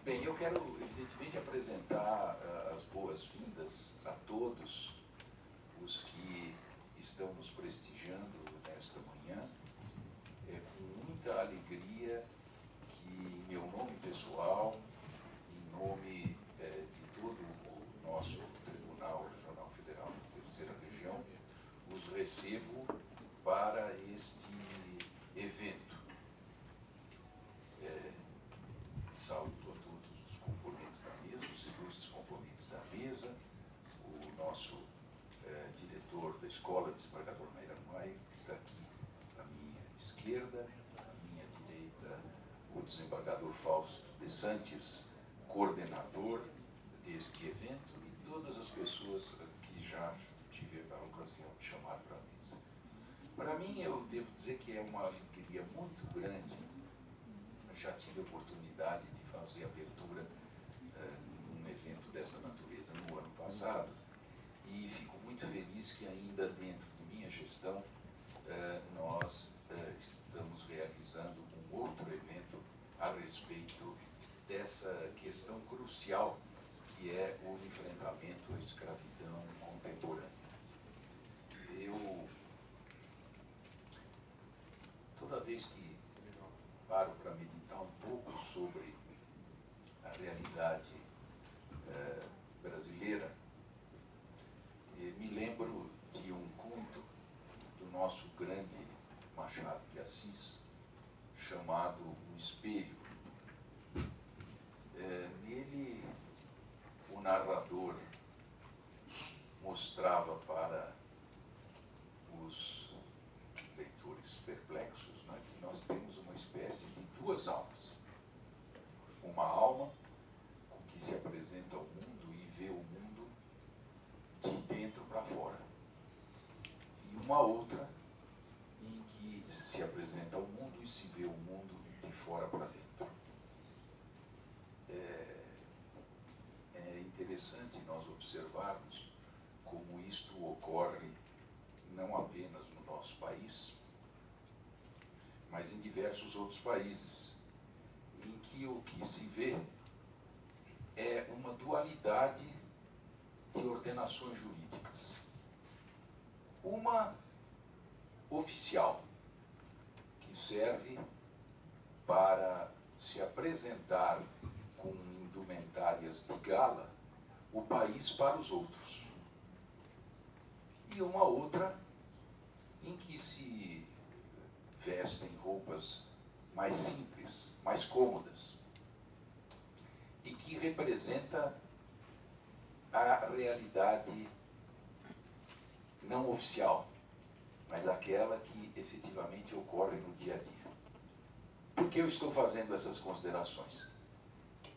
Bem, eu quero, evidentemente, apresentar as boas-vindas a todos os que estão nos prestigiando nesta manhã. É com muita alegria que, em meu nome pessoal, em nome de todo o nosso Tribunal Regional Federal da Terceira Região, os recebo para este evento. Saúdo a todos os componentes da mesa, os ilustres componentes da mesa, o nosso diretor da Escola, desembargador Meira Maia, que está aqui à minha esquerda, à minha direita, o desembargador Fausto de Santos, coordenador deste evento, e todas as pessoas que já tive a ocasião de chamar para a mesa. Para mim, eu devo dizer que é uma alegria muito grande. Já tive a oportunidade de fazer abertura num evento dessa natureza no ano passado, e fico muito feliz que ainda dentro de minha gestão nós estamos realizando um outro evento a respeito dessa questão crucial que é o enfrentamento à escravidão contemporânea. Toda vez que paro para meditar um pouco sobre a realidade brasileira, me lembro de um conto do nosso grande Machado de Assis, chamado O Espelho. Nele, o narrador mostrava para os leitores perplexos, né, que nós temos uma espécie de duas almas. Uma alma com que se apresenta ao mundo e vê o mundo de dentro para fora. E uma outra em que se apresenta ao mundo e se vê o mundo de fora para dentro. É interessante nós observarmos como isto ocorre não apenas no nosso país, mas em diversos outros países, em que o que se vê é uma dualidade de ordenações jurídicas. Uma oficial, que serve para se apresentar com indumentárias de gala o país para os outros. E uma outra em que se vestem roupas mais simples, mais cômodas, e que representa a realidade não oficial, mas aquela que efetivamente ocorre no dia a dia. Por que eu estou fazendo essas considerações?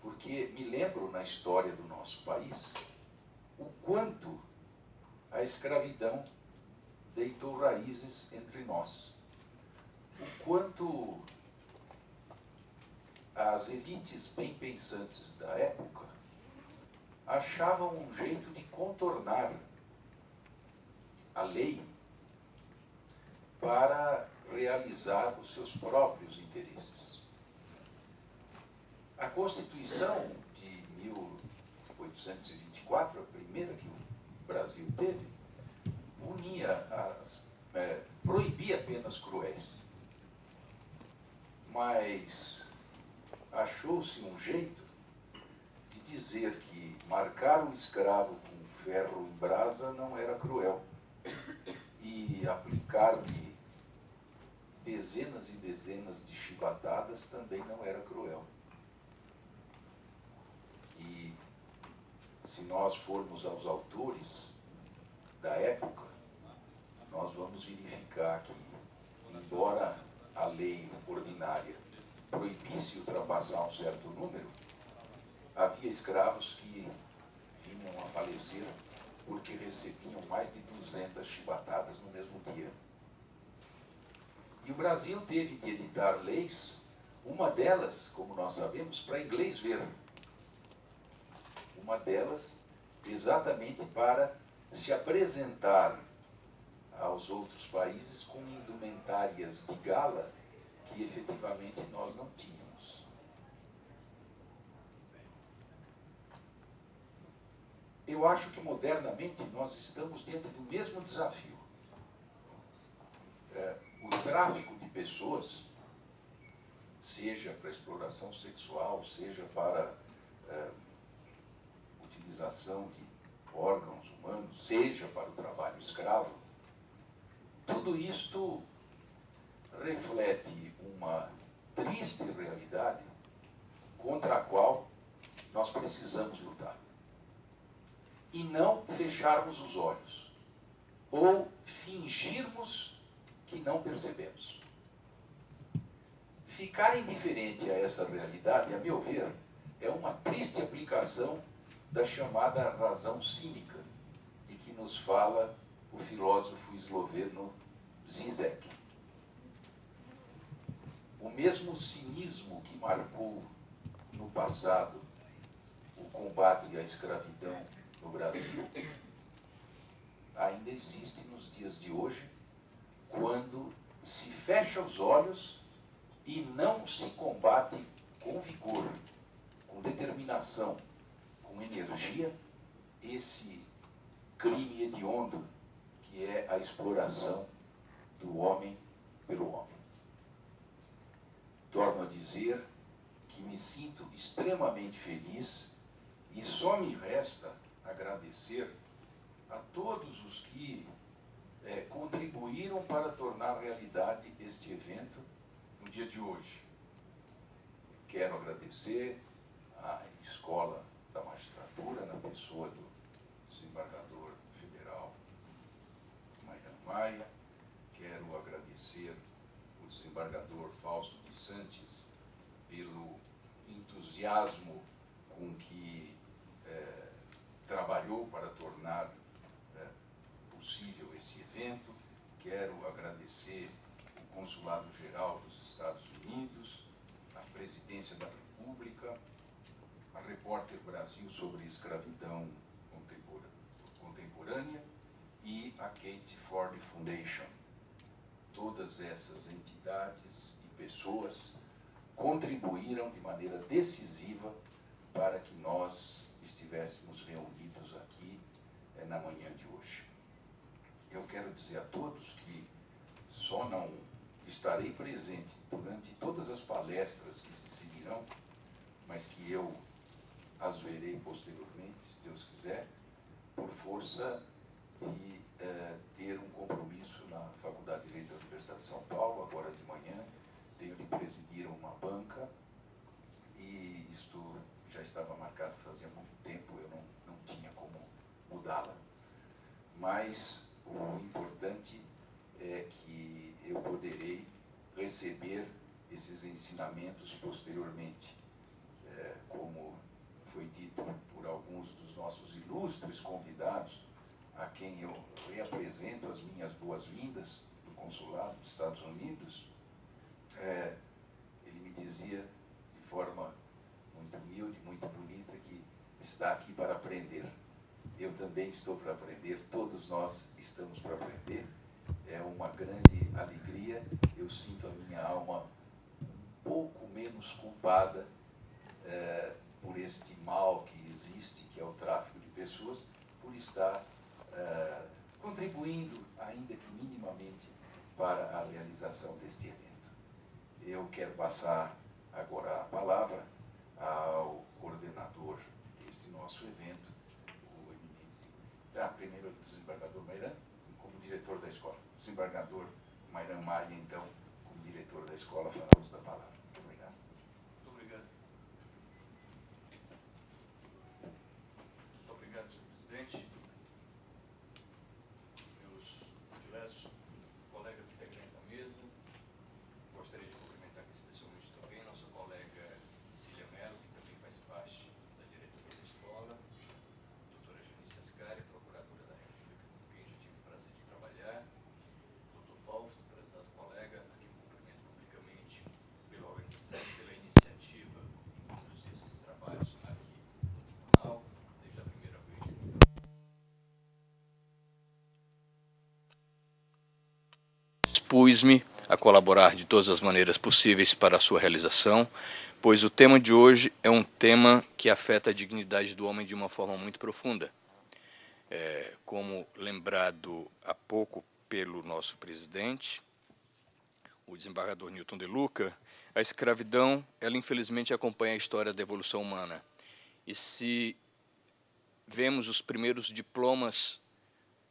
Porque me lembro na história do nosso país o quanto a escravidão deitou raízes entre nós. O quanto as elites bem pensantes da época achavam um jeito de contornar a lei para realizar os seus próprios interesses. A Constituição de 1824, a primeira que o Brasil teve, proibia penas cruéis, mas achou-se um jeito de dizer que marcar o escravo com ferro em brasa não era cruel, e aplicar-lhe dezenas e dezenas de chibatadas também não era cruel. E se nós formos aos autores da época, nós vamos verificar que, embora a lei ordinária proibisse ultrapassar um certo número, havia escravos que vinham a falecer porque recebiam mais de 200 chibatadas no mesmo dia. E o Brasil teve de editar leis, uma delas, como nós sabemos, para inglês ver. Uma delas exatamente para se apresentar aos outros países com indumentárias de gala que efetivamente nós não tínhamos. eu acho que modernamente nós estamos diante do mesmo desafio. O tráfico de pessoas, seja para exploração sexual, seja para utilização de órgãos humanos, seja para o trabalho escravo, tudo isto reflete uma triste realidade contra a qual nós precisamos lutar. E não fecharmos os olhos, ou fingirmos que não percebemos. Ficar indiferente a essa realidade, a meu ver, é uma triste aplicação da chamada razão cínica, de que nos fala o filósofo esloveno Zizek. O mesmo cinismo que marcou no passado o combate à escravidão no Brasil ainda existe nos dias de hoje, quando se fecha os olhos e não se combate com vigor, com determinação, com energia, esse crime hediondo que é a exploração do homem pelo homem. Torno a dizer que me sinto extremamente feliz e só me resta agradecer a todos os que contribuíram para tornar realidade este evento no dia de hoje. Quero agradecer à Escola da Magistratura, na pessoa do desembargador federal Mairan Maia. Quero agradecer o desembargador Fausto de Santis pelo entusiasmo com que trabalhou para tornar possível esse evento. Quero agradecer o Consulado-Geral dos Estados Unidos, a Presidência da República, a Repórter Brasil sobre Escravidão Contemporânea e a Kate Ford Foundation. Todas essas entidades e pessoas contribuíram de maneira decisiva para que nós estivéssemos reunidos aqui na manhã de hoje. Eu quero dizer a todos que só não estarei presente durante todas as palestras que se seguirão, mas que eu as verei posteriormente, se Deus quiser, por força de ter um compromisso na Faculdade de Direito da Universidade de São Paulo, agora de manhã. Tenho de presidir uma banca e isto já estava marcado fazia muito tempo, eu não tinha como mudá-la. Mas o importante é que eu poderei receber esses ensinamentos posteriormente. Como foi dito por alguns dos nossos ilustres convidados, a quem eu reapresento as minhas boas-vindas do Consulado dos Estados Unidos, ele me dizia de forma muito humilde, muito bonita, que está aqui para aprender. Eu também estou para aprender, todos nós estamos para aprender. É uma grande alegria, eu sinto a minha alma um pouco menos culpada por este mal que existe, que é o tráfico de pessoas, por estar contribuindo, ainda que minimamente, para a realização deste evento. Eu quero passar agora a palavra ao coordenador deste nosso evento, o eminente, primeiro o desembargador Mairan, como diretor da escola. Desembargador Mairan Maia, então, como diretor da escola, fará uso da palavra. Muito obrigado. Muito obrigado. Muito obrigado, senhor presidente. Meus diversos colegas integrantes da mesa, gostaria de cumprimentar aqui especialmente também nossa colega Cecília Mello, que também faz parte da diretoria da escola, doutora Janice Ascari, procuradora da República, com quem já tive o prazer de trabalhar, doutor Fausto, prezado colega, a quem cumprimento publicamente pela organização, pela iniciativa em conduzir esses trabalhos aqui no tribunal, desde a primeira vez que dispus-me a colaborar de todas as maneiras possíveis para a sua realização, pois o tema de hoje é um tema que afeta a dignidade do homem de uma forma muito profunda. Como lembrado há pouco pelo nosso presidente, o desembargador Newton de Luca, a escravidão, ela infelizmente acompanha a história da evolução humana. E se vemos os primeiros diplomas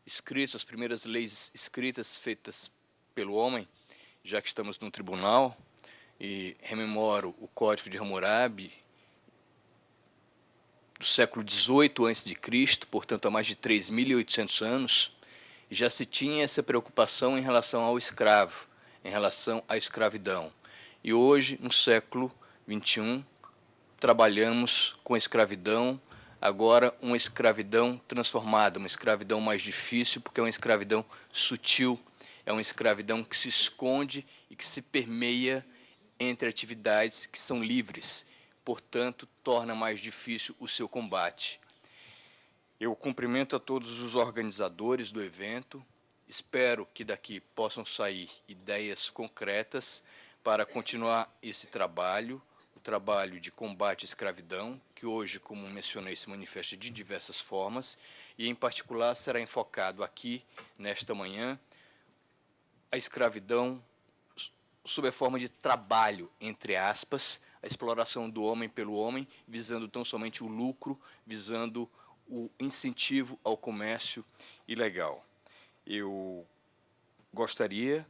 escritos, as primeiras leis escritas feitas pelo homem, já que estamos num tribunal, e rememoro o Código de Hammurabi, do século XVIII a.C., portanto há mais de 3.800 anos, já se tinha essa preocupação em relação ao escravo, em relação à escravidão. E hoje, no século XXI, trabalhamos com a escravidão, agora uma escravidão transformada, uma escravidão mais difícil, porque é uma escravidão sutil, é uma escravidão que se esconde e que se permeia entre atividades que são livres, portanto, torna mais difícil o seu combate. Eu cumprimento a todos os organizadores do evento, espero que daqui possam sair ideias concretas para continuar esse trabalho, o trabalho de combate à escravidão, que hoje, como mencionei, se manifesta de diversas formas, e em particular será enfocado aqui, nesta manhã, a escravidão sob a forma de trabalho, entre aspas, a exploração do homem pelo homem, visando tão somente o lucro, visando o incentivo ao comércio ilegal. Eu gostaria,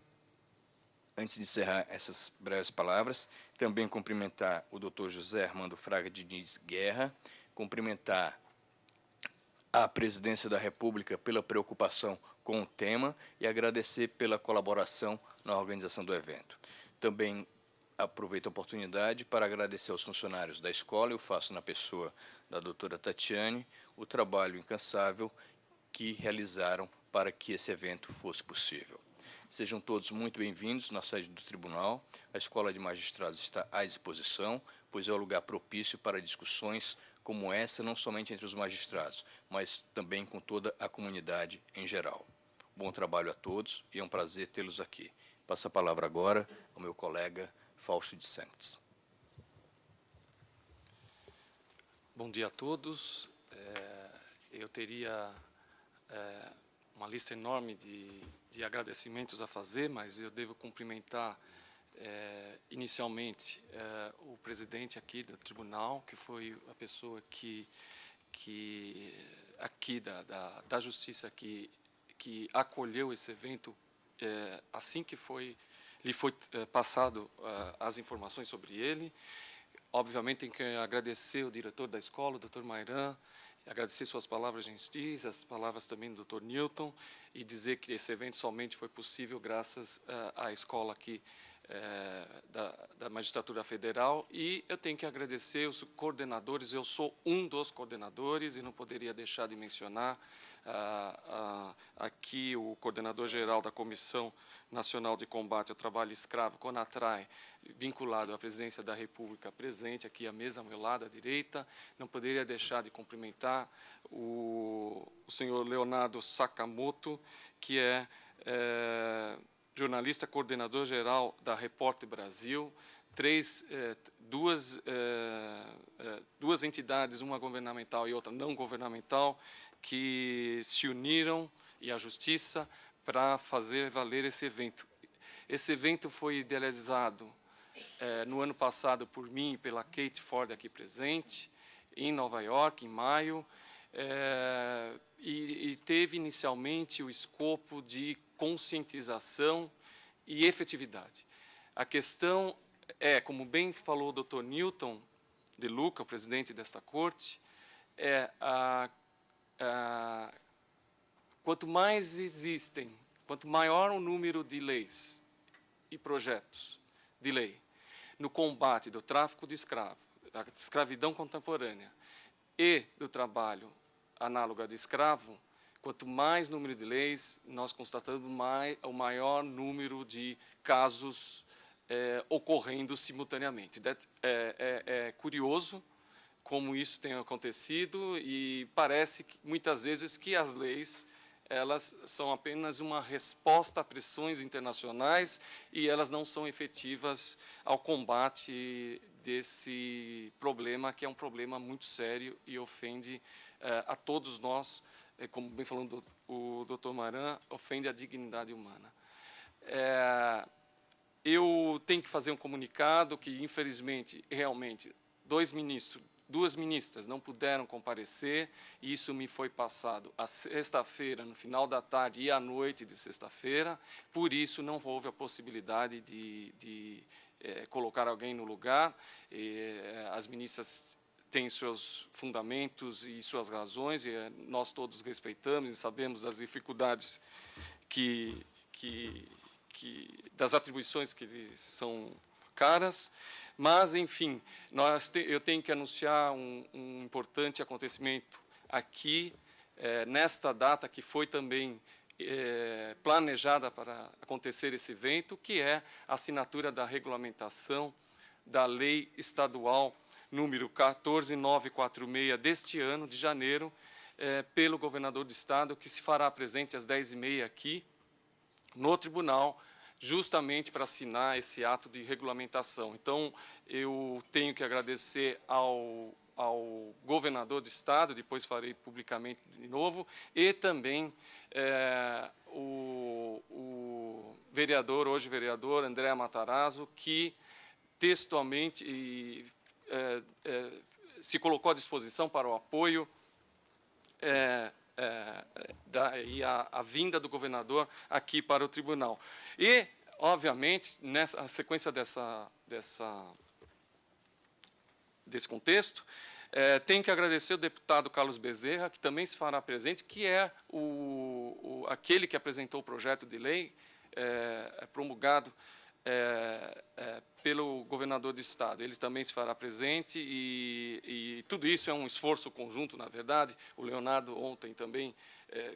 antes de encerrar essas breves palavras, também cumprimentar o Dr. José Armando Fraga Diniz Guerra, cumprimentar a Presidência da República pela preocupação com o tema e agradecer pela colaboração na organização do evento. Também aproveito a oportunidade para agradecer aos funcionários da escola, eu faço na pessoa da doutora Tatiane, o trabalho incansável que realizaram para que esse evento fosse possível. Sejam todos muito bem-vindos na sede do tribunal. A Escola de Magistrados está à disposição, pois é o lugar propício para discussões como essa, não somente entre os magistrados, mas também com toda a comunidade em geral. Bom trabalho a todos e é um prazer tê-los aqui. Passo a palavra agora ao meu colega Fausto de Santos. Bom dia a todos. Eu teria uma lista enorme de agradecimentos a fazer, mas eu devo cumprimentar inicialmente o presidente aqui do tribunal, que foi a pessoa que aqui da Justiça que acolheu esse evento assim que lhe foi passado as informações sobre ele. Obviamente, tem que agradecer o diretor da escola, o Dr. Mairan, agradecer suas palavras gentis, as palavras também do Dr. Newton, e dizer que esse evento somente foi possível graças à escola aqui da Magistratura Federal. E eu tenho que agradecer os coordenadores, eu sou um dos coordenadores e não poderia deixar de mencionar aqui o coordenador-geral da Comissão Nacional de Combate ao Trabalho Escravo, CONATRAE, vinculado à Presidência da República, presente aqui à mesa ao meu lado, à direita. Não poderia deixar de cumprimentar o senhor Leonardo Sakamoto, que é jornalista coordenador-geral da Repórter Brasil, duas entidades, uma governamental e outra não governamental, que se uniram, e a Justiça, para fazer valer esse evento. Esse evento foi idealizado no ano passado por mim e pela Kate Ford aqui presente, em Nova York, em maio, e teve inicialmente o escopo de conscientização e efetividade. A questão como bem falou o Dr. Newton de Luca, o presidente desta corte, quanto mais existem, quanto maior o número de leis e projetos de lei no combate do tráfico de escravos, da escravidão contemporânea e do trabalho análogo de escravo, quanto mais número de leis, nós constatamos o maior número de casos ocorrendo simultaneamente. É curioso como isso tem acontecido e parece que, muitas vezes, que as leis elas são apenas uma resposta a pressões internacionais e elas não são efetivas ao combate desse problema, que é um problema muito sério e ofende a todos nós como bem falando o Dr. Maran, ofende a dignidade humana. Eu tenho que fazer um comunicado que, infelizmente, realmente, duas ministras não puderam comparecer, e isso me foi passado à sexta-feira, no final da tarde e à noite de sexta-feira, por isso não houve a possibilidade de colocar alguém no lugar. As ministras têm seus fundamentos e suas razões, e nós todos respeitamos e sabemos das dificuldades das atribuições que lhes são caras, mas, enfim, eu tenho que anunciar um importante acontecimento aqui, nesta data, que foi também planejada para acontecer esse evento, que é a assinatura da regulamentação da Lei Estadual número 14946 deste ano, de janeiro, pelo governador do Estado, que se fará presente às 10h30 aqui, no tribunal, justamente para assinar esse ato de regulamentação. Então, eu tenho que agradecer ao governador do Estado, depois farei publicamente de novo, e também o vereador, hoje vereador, André Matarazzo, que textualmente se colocou à disposição para o apoio e a vinda do governador aqui para o tribunal. E, obviamente, nessa sequência desse contexto, tenho que agradecer o deputado Carlos Bezerra, que também se fará presente, que é aquele que apresentou o projeto de lei promulgado pelo governador do Estado. Ele também se fará presente, e tudo isso é um esforço conjunto, na verdade. O Leonardo ontem também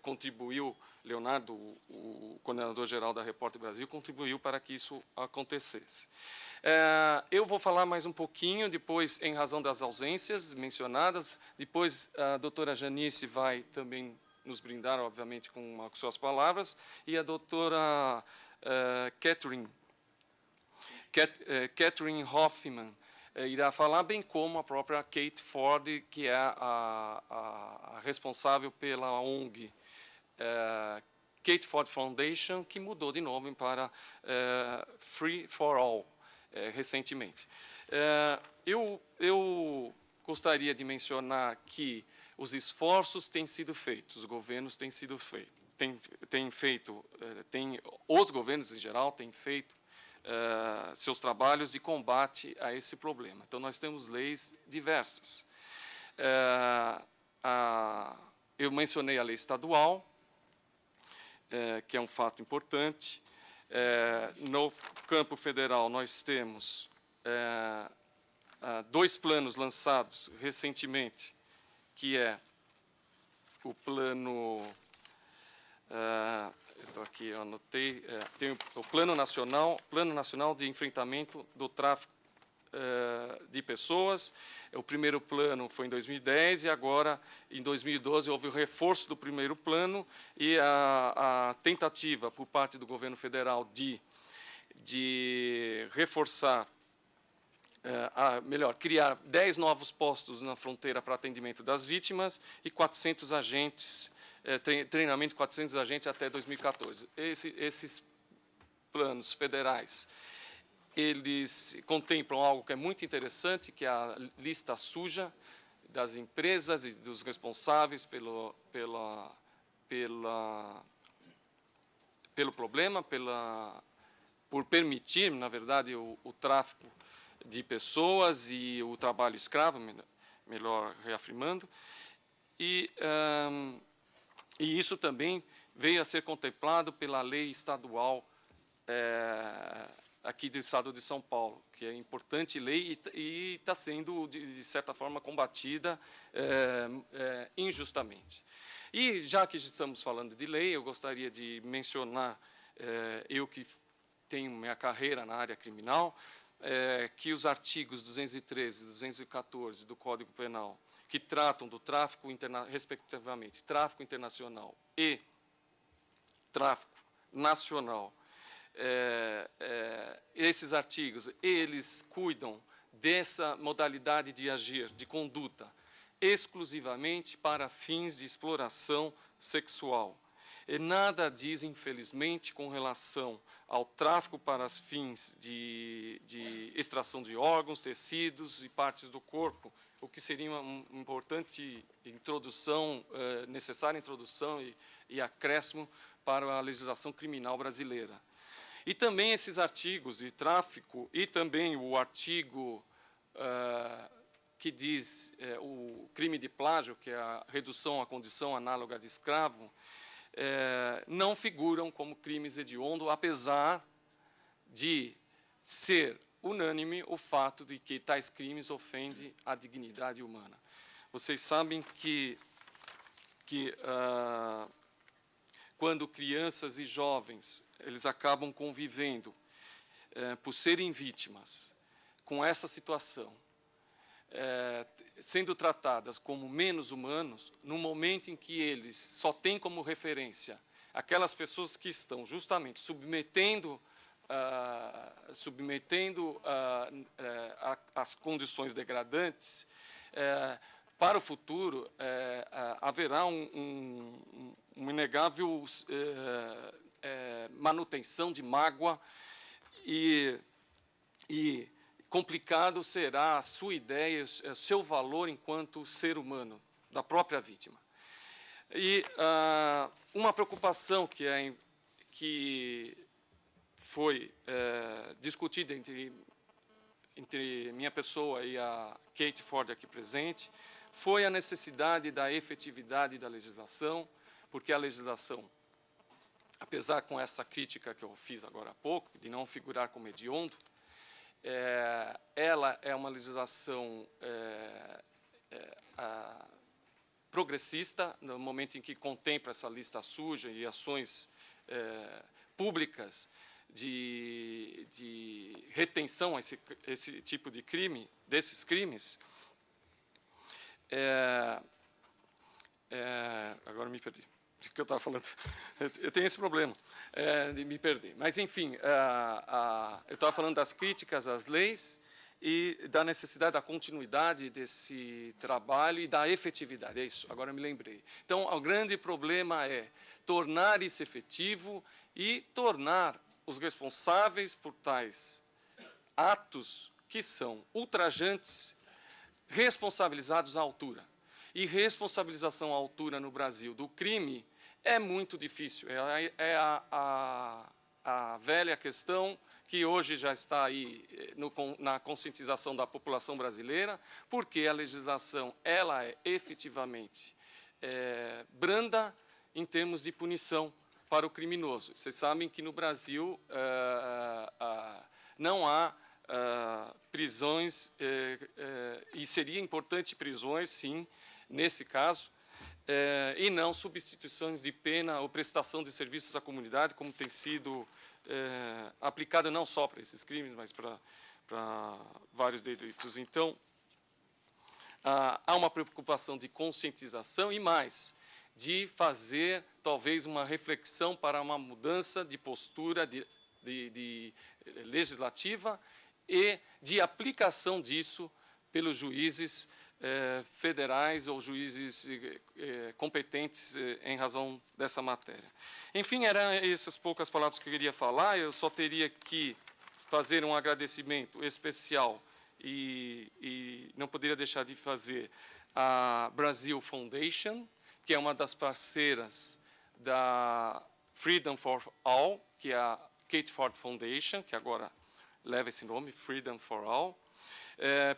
contribuiu, Leonardo, o coordenador-geral da Repórter Brasil, contribuiu para que isso acontecesse. Eu vou falar mais um pouquinho, depois, em razão das ausências mencionadas, depois a doutora Janice vai também nos brindar, obviamente, com suas palavras, e a doutora Catherine Hoffman irá falar, bem como a própria Kate Ford, que é a responsável pela ONG Kate Ford Foundation, que mudou de nome para Free for All recentemente. Eu gostaria de mencionar que os esforços têm sido feitos, os governos têm sido feitos, os governos em geral têm feito seus trabalhos de combate a esse problema. Então, nós temos leis diversas. Eu mencionei a lei estadual, que é um fato importante. No campo federal, nós temos 2 planos lançados recentemente, que é o plano... aqui eu anotei, tem o Plano Nacional de Enfrentamento do Tráfico de Pessoas. O primeiro plano foi em 2010 e agora, em 2012, houve o reforço do primeiro plano e a tentativa por parte do governo federal de reforçar, criar 10 novos postos na fronteira para atendimento das vítimas e 400 agentes, treinamento de 400 agentes até 2014. Esses planos federais, eles contemplam algo que é muito interessante, que é a lista suja das empresas e dos responsáveis pelo problema, por permitir, na verdade, o tráfico de pessoas e o trabalho escravo, melhor reafirmando, e isso também veio a ser contemplado pela lei estadual aqui do Estado de São Paulo, que é importante lei e está sendo, de certa forma, combatida injustamente. E, já que estamos falando de lei, eu gostaria de mencionar, eu que tenho minha carreira na área criminal, que os artigos 213 e 214 do Código Penal, que tratam do tráfico, respectivamente, tráfico internacional e tráfico nacional, esses artigos, eles cuidam dessa modalidade de agir, de conduta, exclusivamente para fins de exploração sexual. E nada diz, infelizmente, com relação ao tráfico para os fins de extração de órgãos, tecidos e partes do corpo, o que seria uma importante introdução, necessária introdução e acréscimo para a legislação criminal brasileira. E também esses artigos de tráfico, e também o artigo que diz o crime de plágio, que é a redução à condição análoga de escravo, não figuram como crimes hediondos, apesar de ser unânime o fato de que tais crimes ofendem a dignidade humana. Vocês sabem que quando crianças e jovens eles acabam convivendo por serem vítimas com essa situação, sendo tratadas como menos humanos, no momento em que eles só têm como referência aquelas pessoas que estão justamente submetendo as condições degradantes, para o futuro haverá uma inegável manutenção de mágoa e complicado será a sua ideia, seu valor enquanto ser humano, da própria vítima. E uma preocupação que foi discutida entre minha pessoa e a Kate Ford aqui presente, foi a necessidade da efetividade da legislação, porque a legislação, apesar com essa crítica que eu fiz agora há pouco, de não figurar como hediondo, ela é uma legislação progressista, no momento em que contempla essa lista suja e ações públicas de retenção a esse tipo de crime, desses crimes. Agora me perdi. O que eu estava falando? Eu tenho esse problema de me perder. Mas, enfim, eu estava falando das críticas às leis e da necessidade da continuidade desse trabalho e da efetividade. É isso, agora eu me lembrei. Então, o grande problema é tornar isso efetivo e tornar os responsáveis por tais atos que são ultrajantes responsabilizados à altura. E responsabilização à altura no Brasil do crime é muito difícil. É a velha questão que hoje já está aí na conscientização da população brasileira, porque a legislação ela é efetivamente branda em termos de punição para o criminoso. Vocês sabem que no Brasil não há prisões, e seria importante prisões, sim, nesse caso, e não substituições de pena ou prestação de serviços à comunidade, como tem sido aplicado não só para esses crimes, mas para vários delitos. Então, há uma preocupação de conscientização e mais, de fazer talvez uma reflexão para uma mudança de postura legislativa e de aplicação disso pelos juízes federais ou juízes competentes em razão dessa matéria. Enfim, eram essas poucas palavras que eu queria falar. Eu só teria que fazer um agradecimento especial e não poderia deixar de fazer a Brazil Foundation, que é uma das parceiras da Freedom for All, que é a Kate Ford Foundation, que agora leva esse nome, Freedom for All.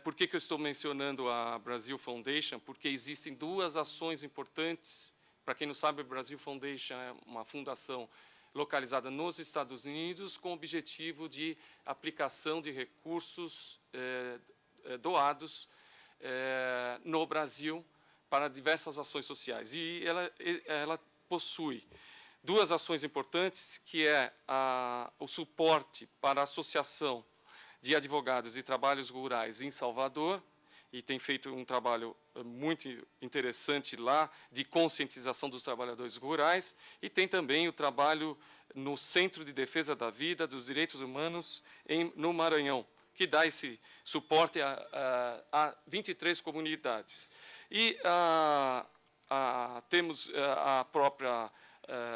Por que eu estou mencionando a Brazil Foundation? Porque existem duas ações importantes. Para quem não sabe, a Brazil Foundation é uma fundação localizada nos Estados Unidos com o objetivo de aplicação de recursos doados no Brasil para diversas ações sociais. E ela possui duas ações importantes, que é o suporte para a Associação de Advogados de Trabalhos Rurais em Salvador, e tem feito um trabalho muito interessante lá de conscientização dos trabalhadores rurais, e tem também o trabalho no Centro de Defesa da Vida, dos Direitos Humanos, no Maranhão, que dá esse suporte a 23 comunidades. E temos a própria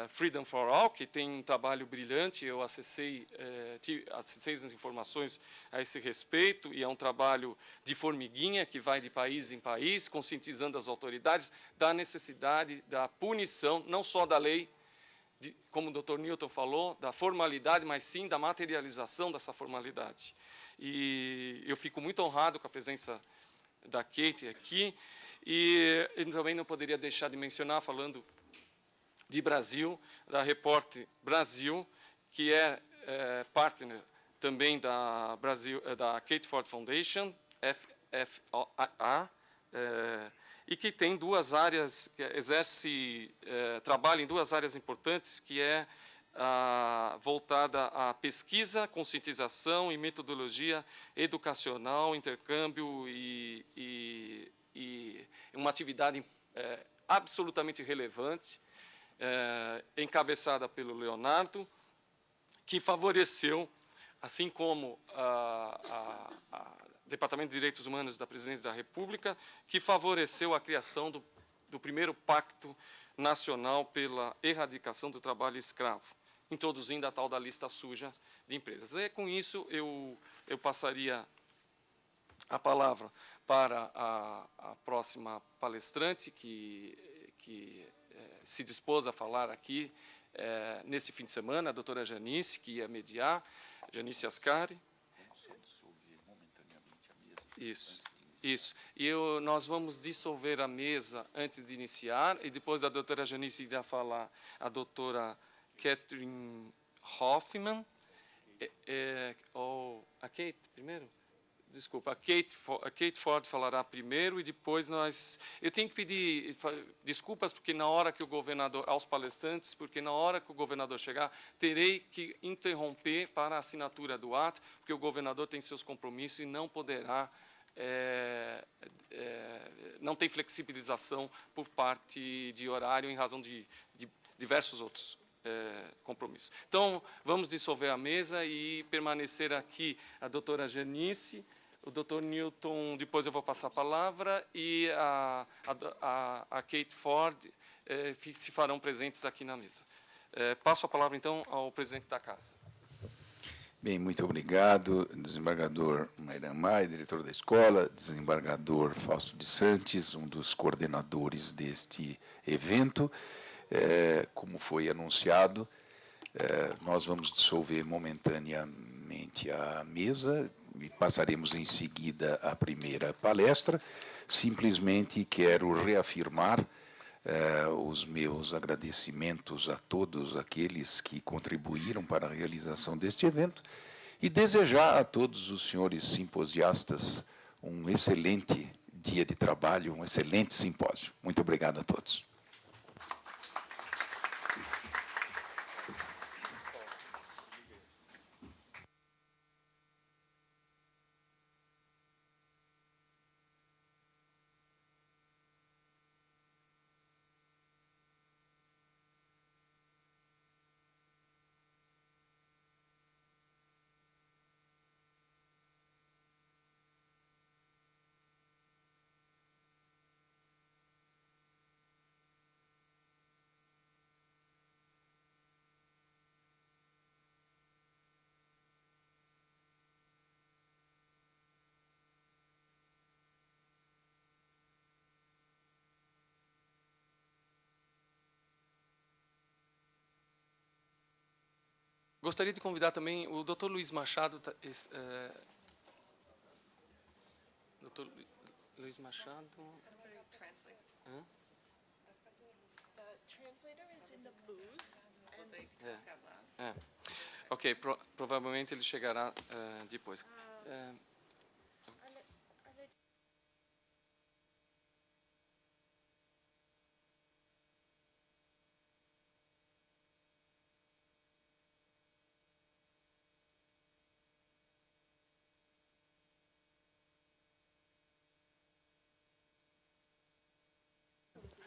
Freedom for All, que tem um trabalho brilhante, eu acessei as informações a esse respeito, e é um trabalho de formiguinha, que vai de país em país, conscientizando as autoridades da necessidade da punição, não só da lei, como o Dr. Newton falou, da formalidade, mas sim da materialização dessa formalidade. E eu fico muito honrado com a presença da Kate aqui, e eu também não poderia deixar de mencionar, falando de Brasil, da Repórter Brasil, que é partner também da Kate Ford Foundation, FFA, e que tem duas áreas, que trabalha em duas áreas importantes, que é voltada à pesquisa, conscientização e metodologia educacional, intercâmbio e uma atividade absolutamente relevante, encabeçada pelo Leonardo, que favoreceu, assim como o Departamento de Direitos Humanos da Presidência da República, que favoreceu a criação do primeiro Pacto Nacional pela Erradicação do Trabalho Escravo, introduzindo a tal da lista suja de empresas. E, com isso, eu passaria a palavra para a próxima palestrante, que se dispôs a falar aqui nesse fim de semana, a doutora Janice, que ia mediar, Janice Ascari. Vamos só dissolver momentaneamente a mesa. Isso, isso. E nós vamos dissolver a mesa antes de iniciar, e depois da doutora Janice irá falar a doutora Catherine Hoffman, ou a Kate primeiro? Desculpa, a Kate Ford falará primeiro, e depois eu tenho que pedir desculpas porque na hora que o governador, aos palestrantes, porque na hora que o governador chegar, terei que interromper para a assinatura do ato, porque o governador tem seus compromissos e não poderá, não tem flexibilização por parte de horário em razão de diversos outros compromissos. Então, vamos dissolver a mesa e permanecer aqui a doutora Janice, o Dr. Newton, depois eu vou passar a palavra, e a Kate Ford se farão presentes aqui na mesa. Passo a palavra, então, ao presidente da Casa. Bem, muito obrigado, desembargador Mairan Maia, diretor da escola, desembargador Fausto de Santos, um dos coordenadores deste evento. Como foi anunciado, nós vamos dissolver momentaneamente a mesa e passaremos em seguida à primeira palestra. Simplesmente quero reafirmar os meus agradecimentos a todos aqueles que contribuíram para a realização deste evento e desejar a todos os senhores simposiastas um excelente dia de trabalho, um excelente simpósio. Muito obrigado a todos. Gostaria de convidar também o Dr. Luiz Machado. Dr. Luiz Machado. The translator is in the booth, and Ok, provavelmente ele chegará depois.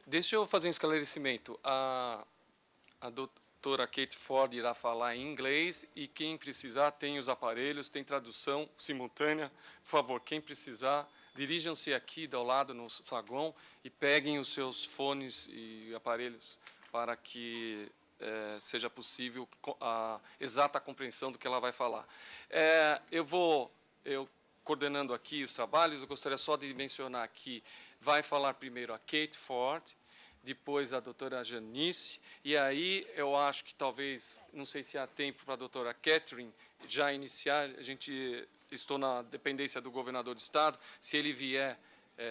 Deixa eu fazer um esclarecimento. A doutora Kate Ford irá falar em inglês, e quem precisar tem os aparelhos, tem tradução simultânea. Por favor, quem precisar, dirijam-se aqui do lado no saguão e peguem os seus fones e aparelhos para que seja possível a exata compreensão do que ela vai falar. Eu coordenando aqui os trabalhos, eu gostaria só de mencionar que vai falar primeiro a Kate Ford, depois a doutora Janice, e aí eu acho que talvez, não sei se há tempo para a doutora Catherine já iniciar, estou na dependência do governador do estado, se ele vier,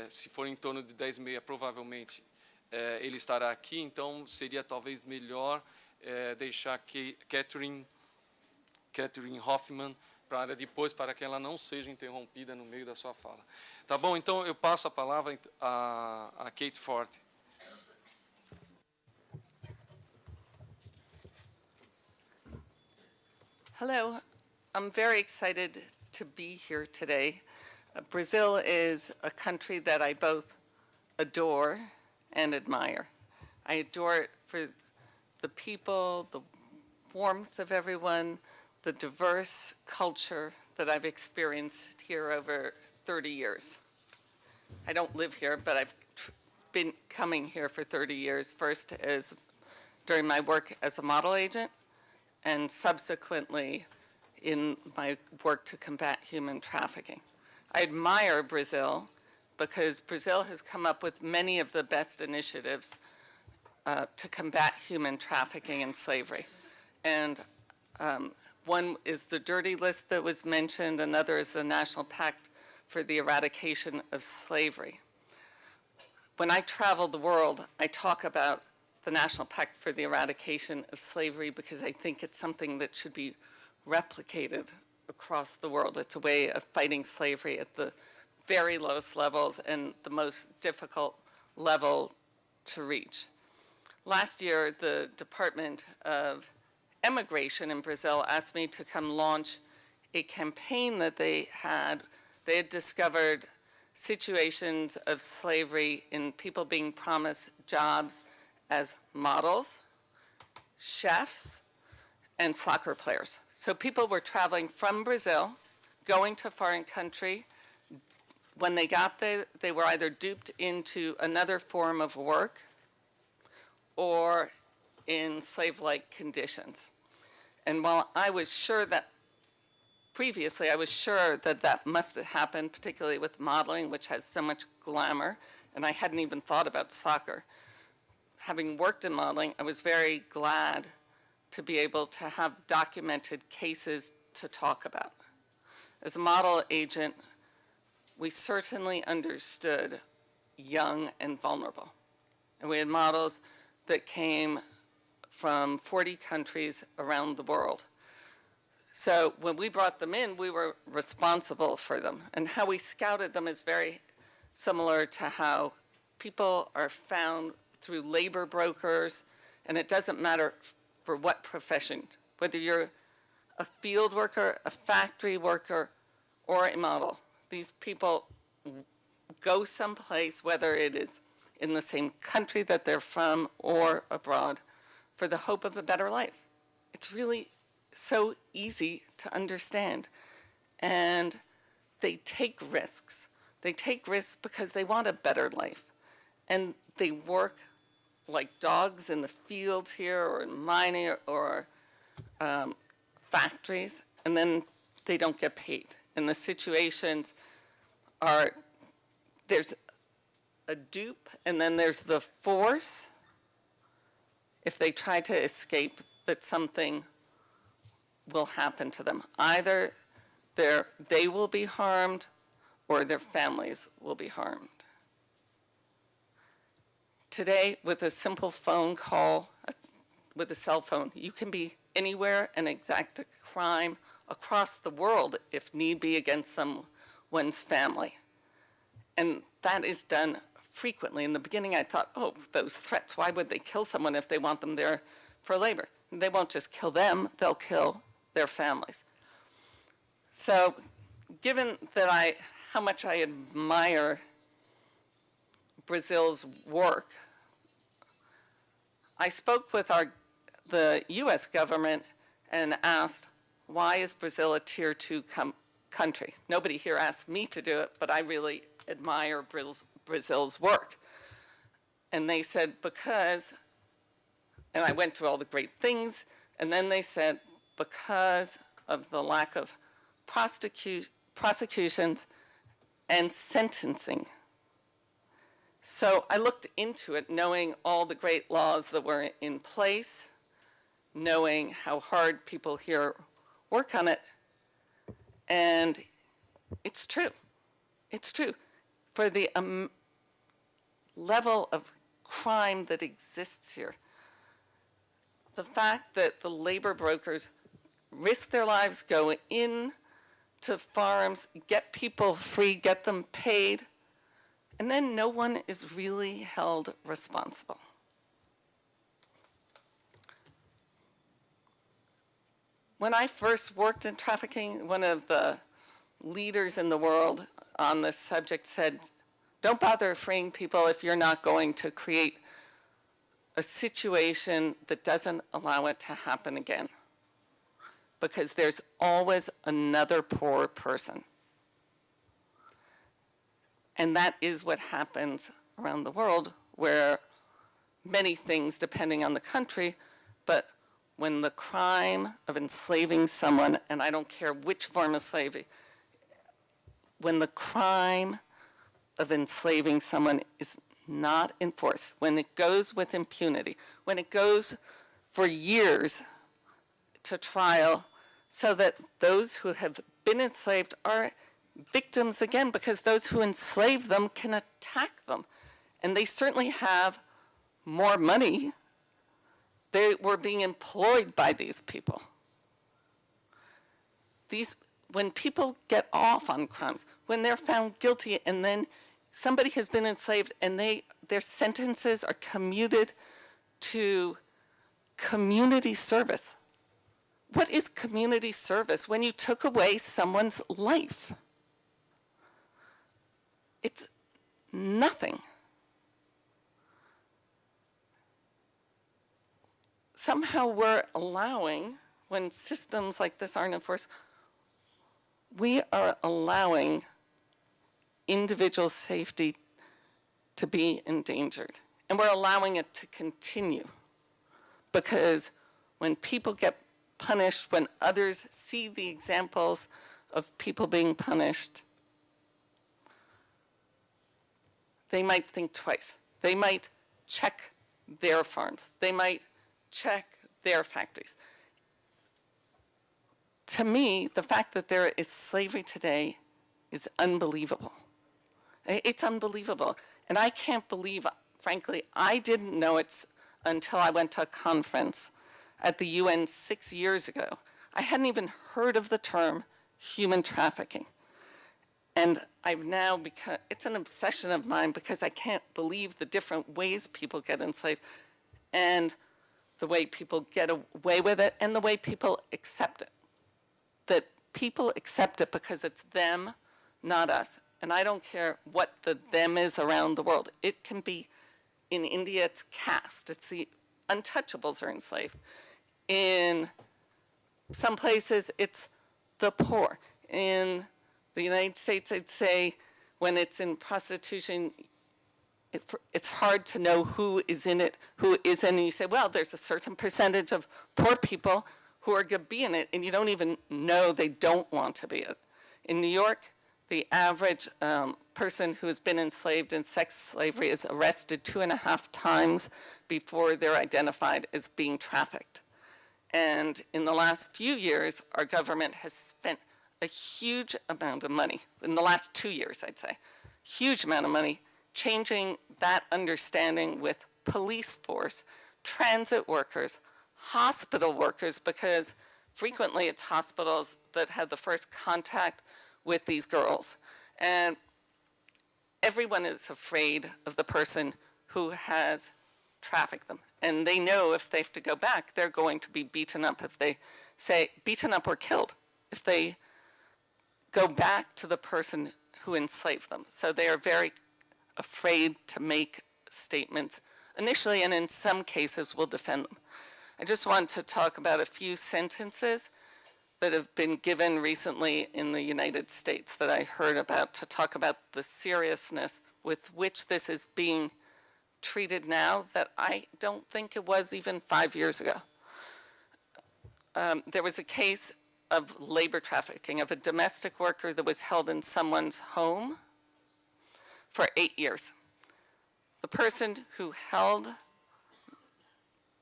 se for em torno de 10h30, provavelmente ele estará aqui, então seria talvez melhor deixar que Catherine Hoffman para depois, para que ela não seja interrompida no meio da sua fala. Tá bom? Então, eu passo a palavra a Kate Ford. Hello, I'm very excited to be here today. Brazil is a country that I both adore and admire. I adore it for the people, the warmth of everyone, the diverse culture that I've experienced here over 30 years. I don't live here, but I've been coming here for 30 years, first during my work as a model agent, and subsequently in my work to combat human trafficking. I admire Brazil because Brazil has come up with many of the best initiatives to combat human trafficking and slavery. And one is the Dirty List that was mentioned, another is the National Pact for the Eradication of Slavery. When I travel the world, I talk about the National Pact for the Eradication of Slavery because I think it's something that should be replicated across the world. It's a way of fighting slavery at the very lowest levels and the most difficult level to reach. Last year, the Department of Immigration in Brazil asked me to come launch a campaign that they had. They had discovered situations of slavery in people being promised jobs as models, chefs, and soccer players. So people were traveling from Brazil, going to a foreign country. When they got there, they were either duped into another form of work or in slave-like conditions. And while I was sure that previously, I was sure that that must have happened, particularly with modeling, which has so much glamour, and I hadn't even thought about soccer. Having worked in modeling, I was very glad to be able to have documented cases to talk about. As a model agent, we certainly understood young and vulnerable. And we had models that came from 40 countries around the world. So when we brought them in, we were responsible for them. And how we scouted them is very similar to how people are found through labor brokers, and it doesn't matter for what profession, whether you're a field worker, a factory worker, or a model. These people go someplace, whether it is in the same country that they're from or abroad, for the hope of a better life. It's really so easy to understand. And they take risks. They take risks because they want a better life. And they work like dogs in the fields here or in mining or factories, and then they don't get paid. And the situations are, there's a dupe, and then there's the force, if they try to escape, that something will happen to them. Either they will be harmed or their families will be harmed. Today, with a simple phone call, with a cell phone, you can be anywhere and exact a crime across the world, if need be, against someone's family. And that is done frequently. In the beginning, I thought, oh, those threats, why would they kill someone if they want them there for labor? They won't just kill them, they'll kill their families. So given that how much I admire Brazil's work, I spoke with the US government and asked, why is Brazil a tier 2 country? Nobody here asked me to do it, but I really admire Brazil's work. And they said, because, and I went through all the great things, and then they said, because of the lack of prosecutions and sentencing. So I looked into it, knowing all the great laws that were in place, knowing how hard people here work on it, and it's true. It's true. For the level of crime that exists here, the fact that the labor brokers risk their lives, go in to farms, get people free, get them paid, and then no one is really held responsible. When I first worked in trafficking, one of the leaders in the world on this subject said, don't bother freeing people if you're not going to create a situation that doesn't allow it to happen again. Because there's always another poor person. And that is what happens around the world, where many things, depending on the country, but when the crime of enslaving someone, and I don't care which form of slavery, when the crime of enslaving someone is not enforced, when it goes with impunity, when it goes for years to trial, so that those who have been enslaved are victims again, because those who enslave them can attack them. And they certainly have more money. They were being employed by these people. When people get off on crimes, when they're found guilty and then somebody has been enslaved and their sentences are commuted to community service. What is community service? When you took away someone's life. It's nothing. Somehow we're allowing, when systems like this aren't enforced, we are allowing individual safety to be endangered. And we're allowing it to continue. Because when people get punished, when others see the examples of people being punished, they might think twice. They might check their farms. They might check their factories. To me, the fact that there is slavery today is unbelievable. It's unbelievable. And I can't believe, frankly, I didn't know it until I went to a conference at the UN 6 years ago. I hadn't even heard of the term human trafficking. And I've now become, it's an obsession of mine because I can't believe the different ways people get enslaved and the way people get away with it and the way people accept it. That people accept it because it's them, not us. And I don't care what the them is around the world. It can be, in India, it's caste. It's the untouchables are enslaved. In some places, it's the poor. In the United States, I'd say when it's in prostitution, it's hard to know who is in it, who isn't. And you say, well, there's a certain percentage of poor people who are going to be in it, and you don't even know they don't want to be it. In New York, the average person who has been enslaved in sex slavery is arrested 2.5 times before they're identified as being trafficked. And in the last few years, our government has spent a huge amount of money, in the last 2 years, I'd say, huge amount of money, changing that understanding with police force, transit workers, hospital workers, because frequently it's hospitals that have the first contact with these girls. And everyone is afraid of the person who has trafficked them. And they know if they have to go back, they're going to be beaten up if they say, beaten up or killed, if they go back to the person who enslaved them. So they are very afraid to make statements initially, and in some cases will defend them. I just want to talk about a few sentences. that have been given recently in the United States that I heard about to talk about the seriousness with which this is being treated now that I don't think it was even 5 years ago. There was a case of labor trafficking, of a domestic worker that was held in someone's home for 8 years. The person who held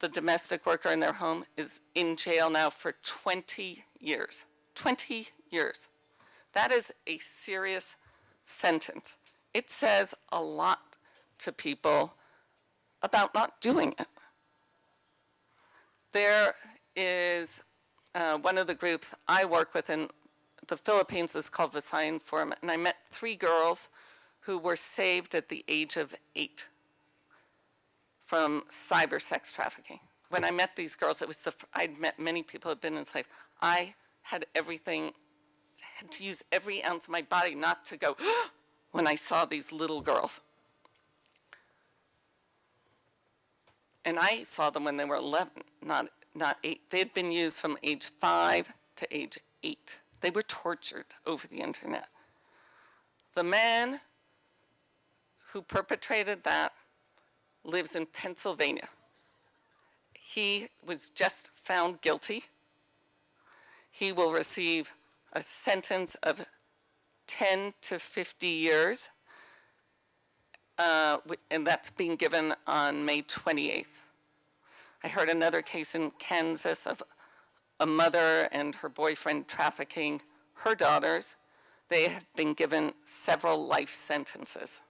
the domestic worker in their home is in jail now for 20 years. 20 years. That is a serious sentence. It says a lot to people about not doing it. There is one of the groups I work with in the Philippines is called Visayan Forum, and I met 3 girls who were saved at the age of 8 from cyber sex trafficking. When I met these girls, it was I'd met many people who had been enslaved. I had everything, had to use every ounce of my body not to go when I saw these little girls. And I saw them when they were 11, not 8. They had been used from age 5 to age 8. They were tortured over the internet. The man who perpetrated that lives in Pennsylvania. He was just found guilty. He will receive a sentence of 10 to 50 years, and that's being given on May 28th. I heard another case in Kansas of a mother and her boyfriend trafficking her daughters. They have been given several life sentences.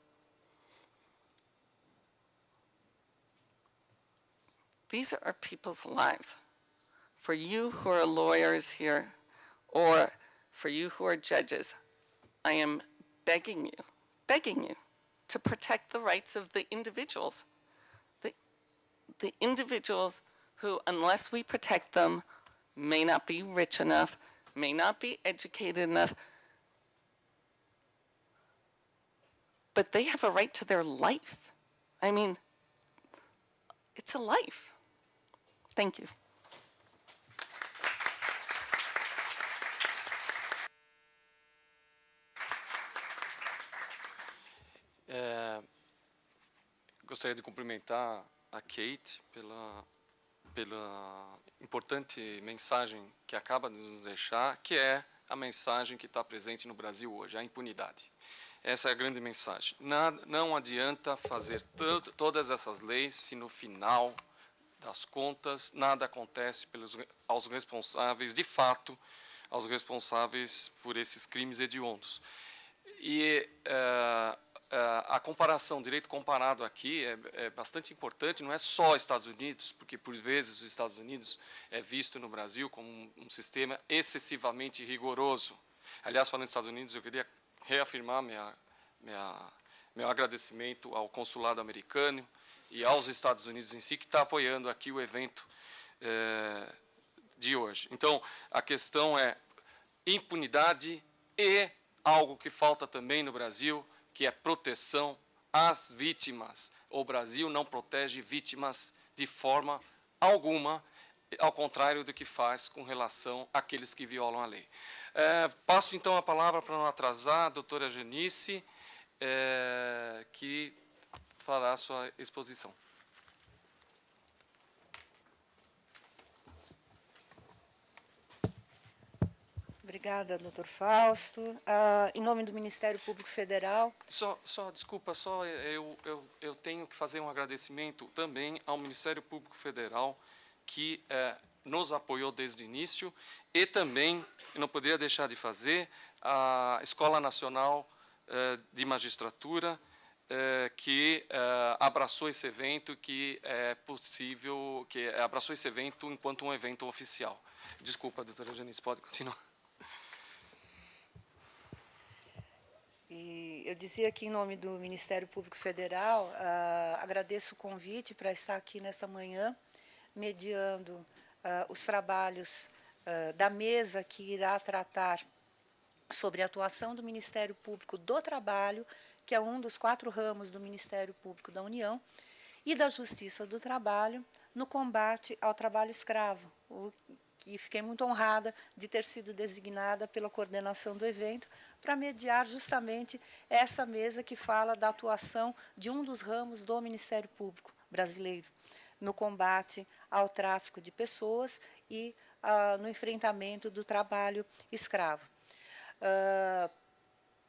These are people's lives. For you who are lawyers here, or for you who are judges, I am begging you to protect the rights of the individuals. The individuals who, unless we protect them, may not be rich enough, may not be educated enough, but they have a right to their life. I mean, it's a life. Thank you. Gostaria de cumprimentar a Kate pela importante mensagem que acaba de nos deixar, que é a mensagem que está presente no Brasil hoje, a impunidade. Essa é a grande mensagem. Não adianta fazer todas essas leis se no final das contas nada acontece aos responsáveis, de fato, aos responsáveis por esses crimes hediondos. E a comparação, o direito comparado aqui é bastante importante, não é só Estados Unidos, porque por vezes os Estados Unidos é visto no Brasil como um sistema excessivamente rigoroso. Aliás, falando dos Estados Unidos, eu queria reafirmar meu agradecimento ao consulado americano e aos Estados Unidos em si, que está apoiando aqui o evento de hoje. Então, a questão é impunidade e algo que falta também no Brasil, que é proteção às vítimas. O Brasil não protege vítimas de forma alguma, ao contrário do que faz com relação àqueles que violam a lei. Passo, então, a palavra, para não atrasar, a doutora Janice, que fará a sua exposição. Obrigada, doutor Fausto. Em nome do Ministério Público Federal... Desculpa, eu tenho que fazer um agradecimento também ao Ministério Público Federal, que nos apoiou desde o início, e também, não poderia deixar de fazer, a Escola Nacional de Magistratura, que abraçou esse evento, que é possível, que abraçou esse evento enquanto um evento oficial. Desculpa, doutora Janice, pode continuar. E eu dizia que, em nome do Ministério Público Federal, agradeço o convite para estar aqui nesta manhã, mediando os trabalhos da mesa que irá tratar sobre a atuação do Ministério Público do Trabalho, que é um dos 4 ramos do Ministério Público da União, e da Justiça do Trabalho no combate ao trabalho escravo, que fiquei muito honrada de ter sido designada pela coordenação do evento para mediar justamente essa mesa que fala da atuação de um dos ramos do Ministério Público brasileiro no combate ao tráfico de pessoas e no enfrentamento do trabalho escravo.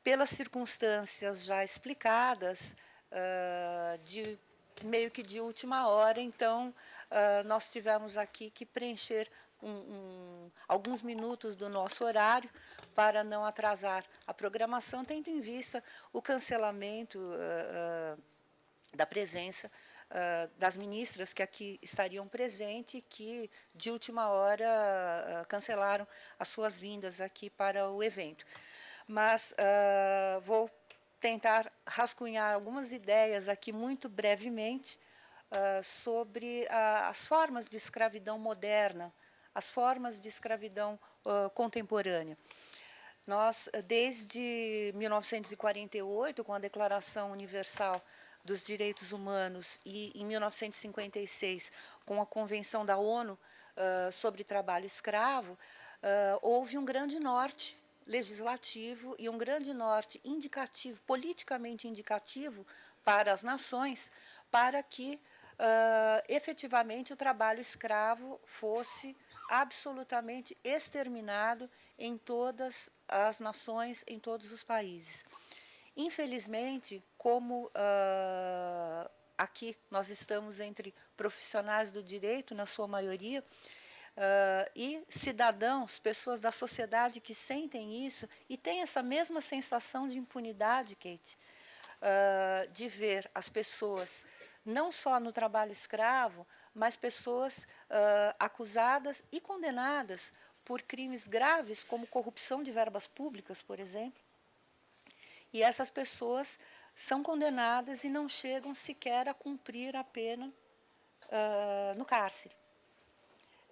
Pelas circunstâncias já explicadas, meio que de última hora, então, nós tivemos aqui que preencher alguns minutos do nosso horário para não atrasar a programação, tendo em vista o cancelamento da presença das ministras que aqui estariam presentes e que, de última hora, cancelaram as suas vindas aqui para o evento. Mas vou tentar rascunhar algumas ideias aqui muito brevemente sobre as formas de escravidão moderna, as formas de escravidão contemporânea. Nós, desde 1948, com a Declaração Universal dos Direitos Humanos, e em 1956, com a Convenção da ONU sobre Trabalho Escravo, houve um grande norte legislativo e um grande norte indicativo, politicamente indicativo para as nações, para que efetivamente o trabalho escravo fosse absolutamente exterminado em todas as nações, em todos os países. Infelizmente, como aqui nós estamos entre profissionais do direito, na sua maioria, e cidadãos, pessoas da sociedade que sentem isso e têm essa mesma sensação de impunidade, Kate, de ver as pessoas, não só no trabalho escravo, mas pessoas acusadas e condenadas por crimes graves, como corrupção de verbas públicas, por exemplo. E essas pessoas são condenadas e não chegam sequer a cumprir a pena no cárcere.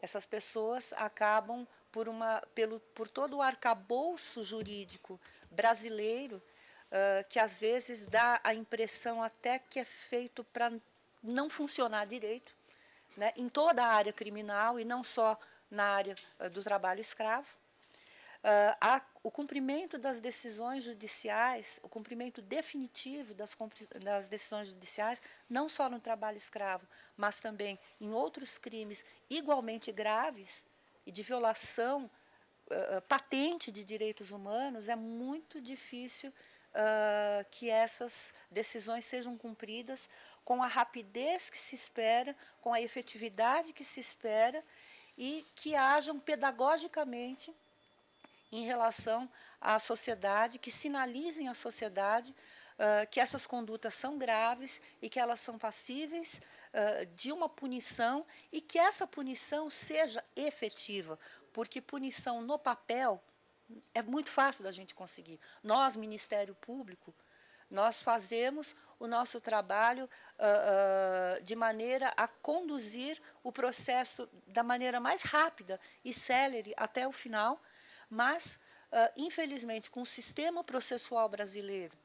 Essas pessoas acabam, por todo o arcabouço jurídico brasileiro, que às vezes dá a impressão até que é feito para não funcionar direito, né, em toda a área criminal e não só na área do trabalho escravo. O cumprimento das decisões judiciais, o cumprimento definitivo das decisões judiciais, não só no trabalho escravo, mas também em outros crimes igualmente graves e de violação patente de direitos humanos, é muito difícil que essas decisões sejam cumpridas com a rapidez que se espera, com a efetividade que se espera e que hajam pedagogicamente em relação à sociedade, que sinalizem à sociedade que essas condutas são graves e que elas são passíveis de uma punição e que essa punição seja efetiva, porque punição no papel é muito fácil da gente conseguir. Nós, Ministério Público, nós fazemos o nosso trabalho de maneira a conduzir o processo da maneira mais rápida e célere até o final, mas, infelizmente, com o sistema processual brasileiro,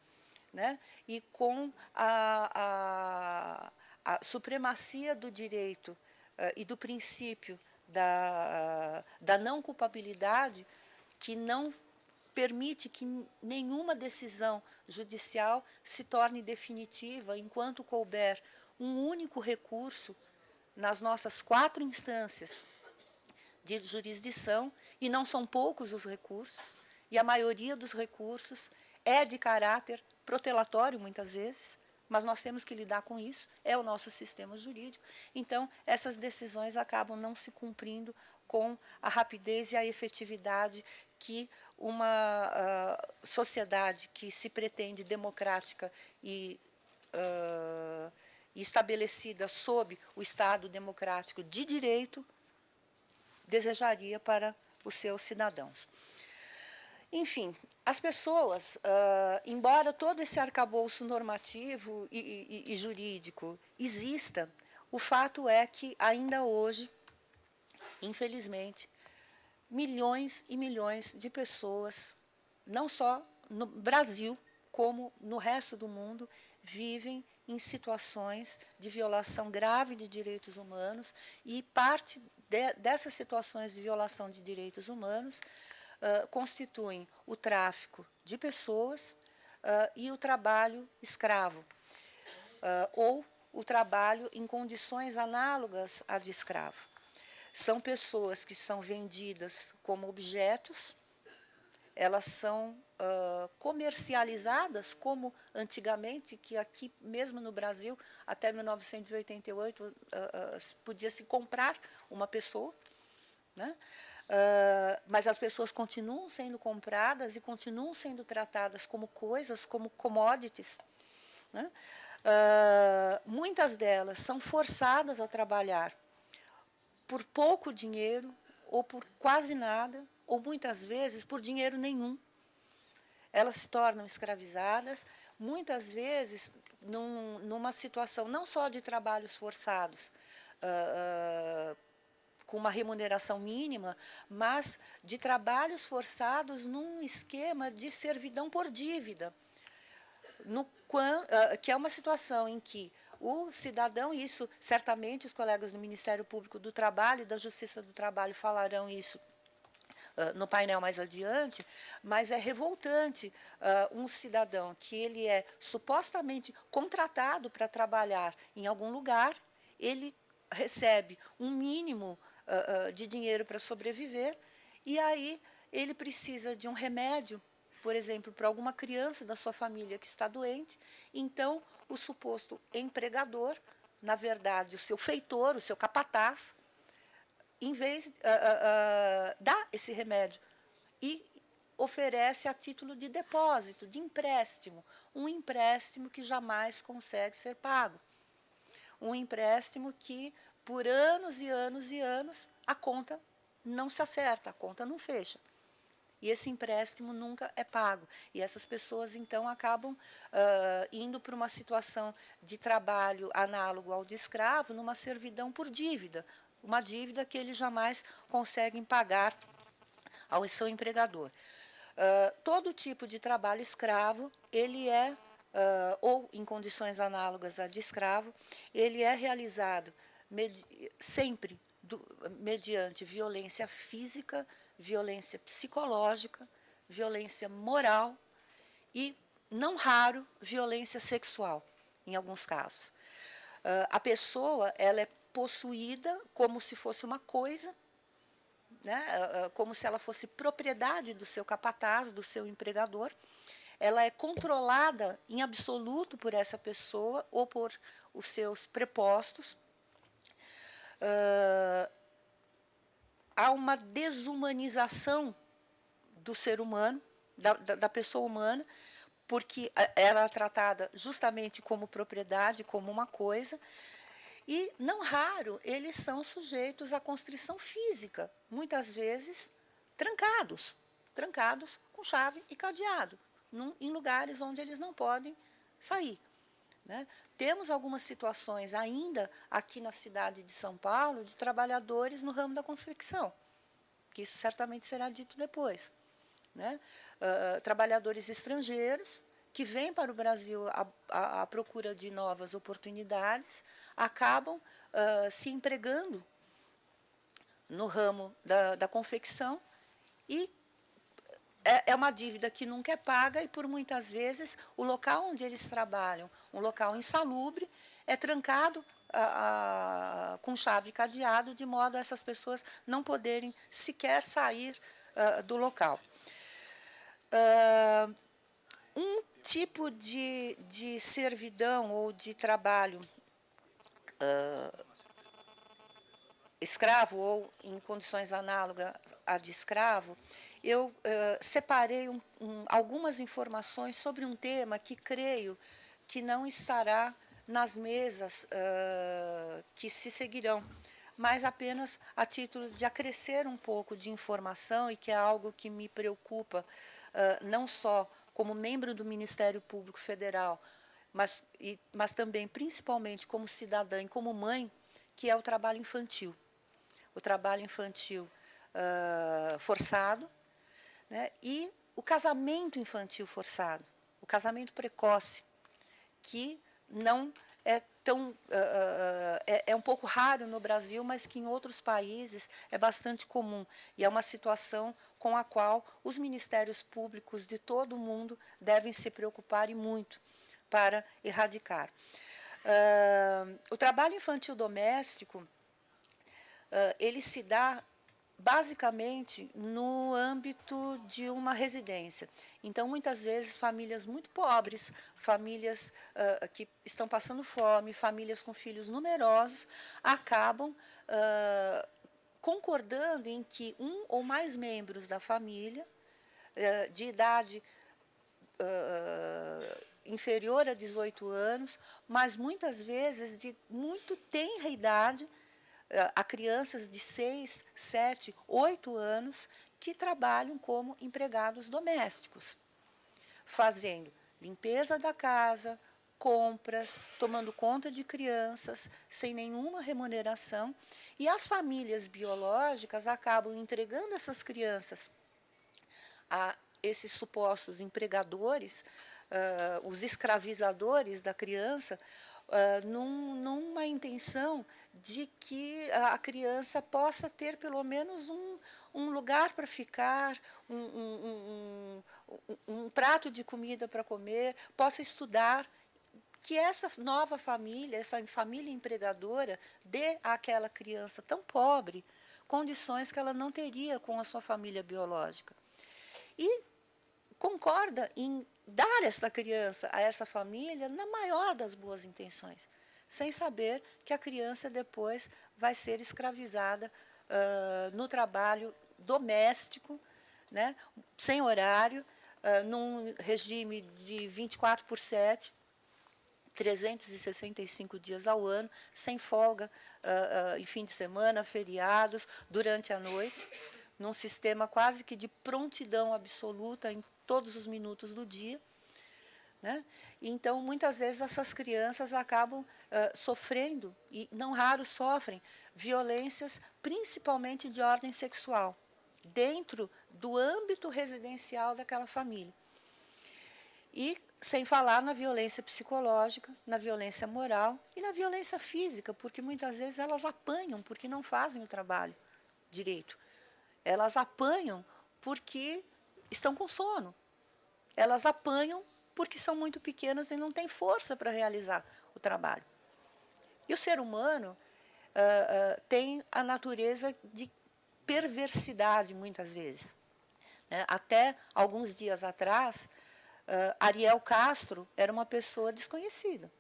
né, e com a supremacia do direito e do princípio da não culpabilidade, que não permite que nenhuma decisão judicial se torne definitiva enquanto couber um único recurso nas nossas 4 instâncias de jurisdição, e não são poucos os recursos, e a maioria dos recursos é de caráter protelatório, muitas vezes, mas nós temos que lidar com isso, é o nosso sistema jurídico. Então, essas decisões acabam não se cumprindo com a rapidez e a efetividade que uma sociedade que se pretende democrática e estabelecida sob o Estado democrático de direito desejaria para os seus cidadãos. Enfim, as pessoas, embora todo esse arcabouço normativo e jurídico exista, o fato é que ainda hoje, infelizmente, milhões e milhões de pessoas, não só no Brasil, como no resto do mundo, vivem em situações de violação grave de direitos humanos, e parte dessas situações de violação de direitos humanos constituem o tráfico de pessoas e o trabalho escravo, ou o trabalho em condições análogas à de escravo. São pessoas que são vendidas como objetos, elas são comercializadas, como antigamente, que aqui mesmo no Brasil, até 1988, podia-se comprar uma pessoa, né? Mas as pessoas continuam sendo compradas e continuam sendo tratadas como coisas, como commodities, né? Muitas delas são forçadas a trabalhar por pouco dinheiro, ou por quase nada, ou muitas vezes por dinheiro nenhum. Elas se tornam escravizadas, muitas vezes numa situação não só de trabalhos forçados, com uma remuneração mínima, mas de trabalhos forçados num esquema de servidão por dívida, que é uma situação em que o cidadão, isso certamente os colegas do Ministério Público do Trabalho e da Justiça do Trabalho falarão isso no painel mais adiante, mas é revoltante um cidadão que ele é supostamente contratado para trabalhar em algum lugar, ele recebe um mínimo de dinheiro para sobreviver, e aí ele precisa de um remédio, por exemplo, para alguma criança da sua família que está doente, então o suposto empregador, na verdade, o seu feitor, o seu capataz, em vez dá esse remédio e oferece a título de depósito, de empréstimo, um empréstimo que jamais consegue ser pago, um empréstimo que por anos e anos e anos a conta não se acerta, a conta não fecha. E esse empréstimo nunca é pago. E essas pessoas, então, acabam indo para uma situação de trabalho análogo ao de escravo, numa servidão por dívida, uma dívida que eles jamais conseguem pagar ao seu empregador. Todo tipo de trabalho escravo, ele é, ou em condições análogas à de escravo, ele é realizado sempre mediante violência física, violência psicológica, violência moral e, não raro, violência sexual, em alguns casos. A pessoa ela é possuída como se fosse uma coisa, né, como se ela fosse propriedade do seu capataz, do seu empregador. Ela é controlada em absoluto por essa pessoa ou por os seus prepostos. Há uma desumanização do ser humano, da pessoa humana, porque ela é tratada justamente como propriedade, como uma coisa, e, não raro, eles são sujeitos à constrição física, muitas vezes trancados com chave e cadeado, em lugares onde eles não podem sair, né? Temos algumas situações ainda aqui na cidade de São Paulo de trabalhadores no ramo da confecção, que isso certamente será dito depois, né? Trabalhadores estrangeiros que vêm para o Brasil à procura de novas oportunidades, acabam se empregando no ramo da confecção, e é uma dívida que nunca é paga, e por muitas vezes o local onde eles trabalham, um local insalubre, é trancado com chave e cadeado, de modo a essas pessoas não poderem sequer sair do local. Um tipo de servidão ou de trabalho escravo, ou em condições análogas à de escravo, eu separei algumas informações sobre um tema que creio que não estará nas mesas que se seguirão, mas apenas a título de acrescer um pouco de informação, e que é algo que me preocupa, não só como membro do Ministério Público Federal, mas também, principalmente, como cidadã e como mãe, que é o trabalho infantil. O trabalho infantil forçado, né, e o casamento infantil forçado. o casamento precoce, que não é tão é um pouco raro no Brasil, mas que em outros países é bastante comum, e é uma situação com a qual os ministérios públicos de todo o mundo devem se preocupar e muito para erradicar. O trabalho infantil doméstico ele se dá basicamente no âmbito de uma residência. Então, muitas vezes, famílias muito pobres, famílias que estão passando fome, famílias com filhos numerosos, acabam concordando em que um ou mais membros da família, de idade inferior a 18 anos, mas muitas vezes de muito tenra idade, a crianças de 6, 7, 8 anos que trabalham como empregados domésticos, fazendo limpeza da casa, compras, tomando conta de crianças, sem nenhuma remuneração. E as famílias biológicas acabam entregando essas crianças a esses supostos empregadores, os escravizadores da criança, numa intenção de que a criança possa ter pelo menos um lugar para ficar, um prato de comida para comer, possa estudar, que essa nova família, essa família empregadora, dê àquela criança tão pobre condições que ela não teria com a sua família biológica. E concorda em dar essa criança a essa família na maior das boas intenções, sem saber que a criança depois vai ser escravizada no trabalho doméstico, né, sem horário, num regime de 24/7, 365 dias ao ano, sem folga, em fim de semana, feriados, durante a noite, num sistema quase que de prontidão absoluta em todos os minutos do dia, né? Então, muitas vezes, essas crianças acabam sofrendo, e não raro sofrem, violências, principalmente de ordem sexual, dentro do âmbito residencial daquela família. E sem falar na violência psicológica, na violência moral e na violência física, porque muitas vezes elas apanham porque não fazem o trabalho direito. Elas apanham porque estão com sono. Elas apanham porque são muito pequenas e não têm força para realizar o trabalho. E o ser humano tem a natureza de perversidade, muitas vezes. Até alguns dias atrás, Ariel Castro era uma pessoa desconhecida.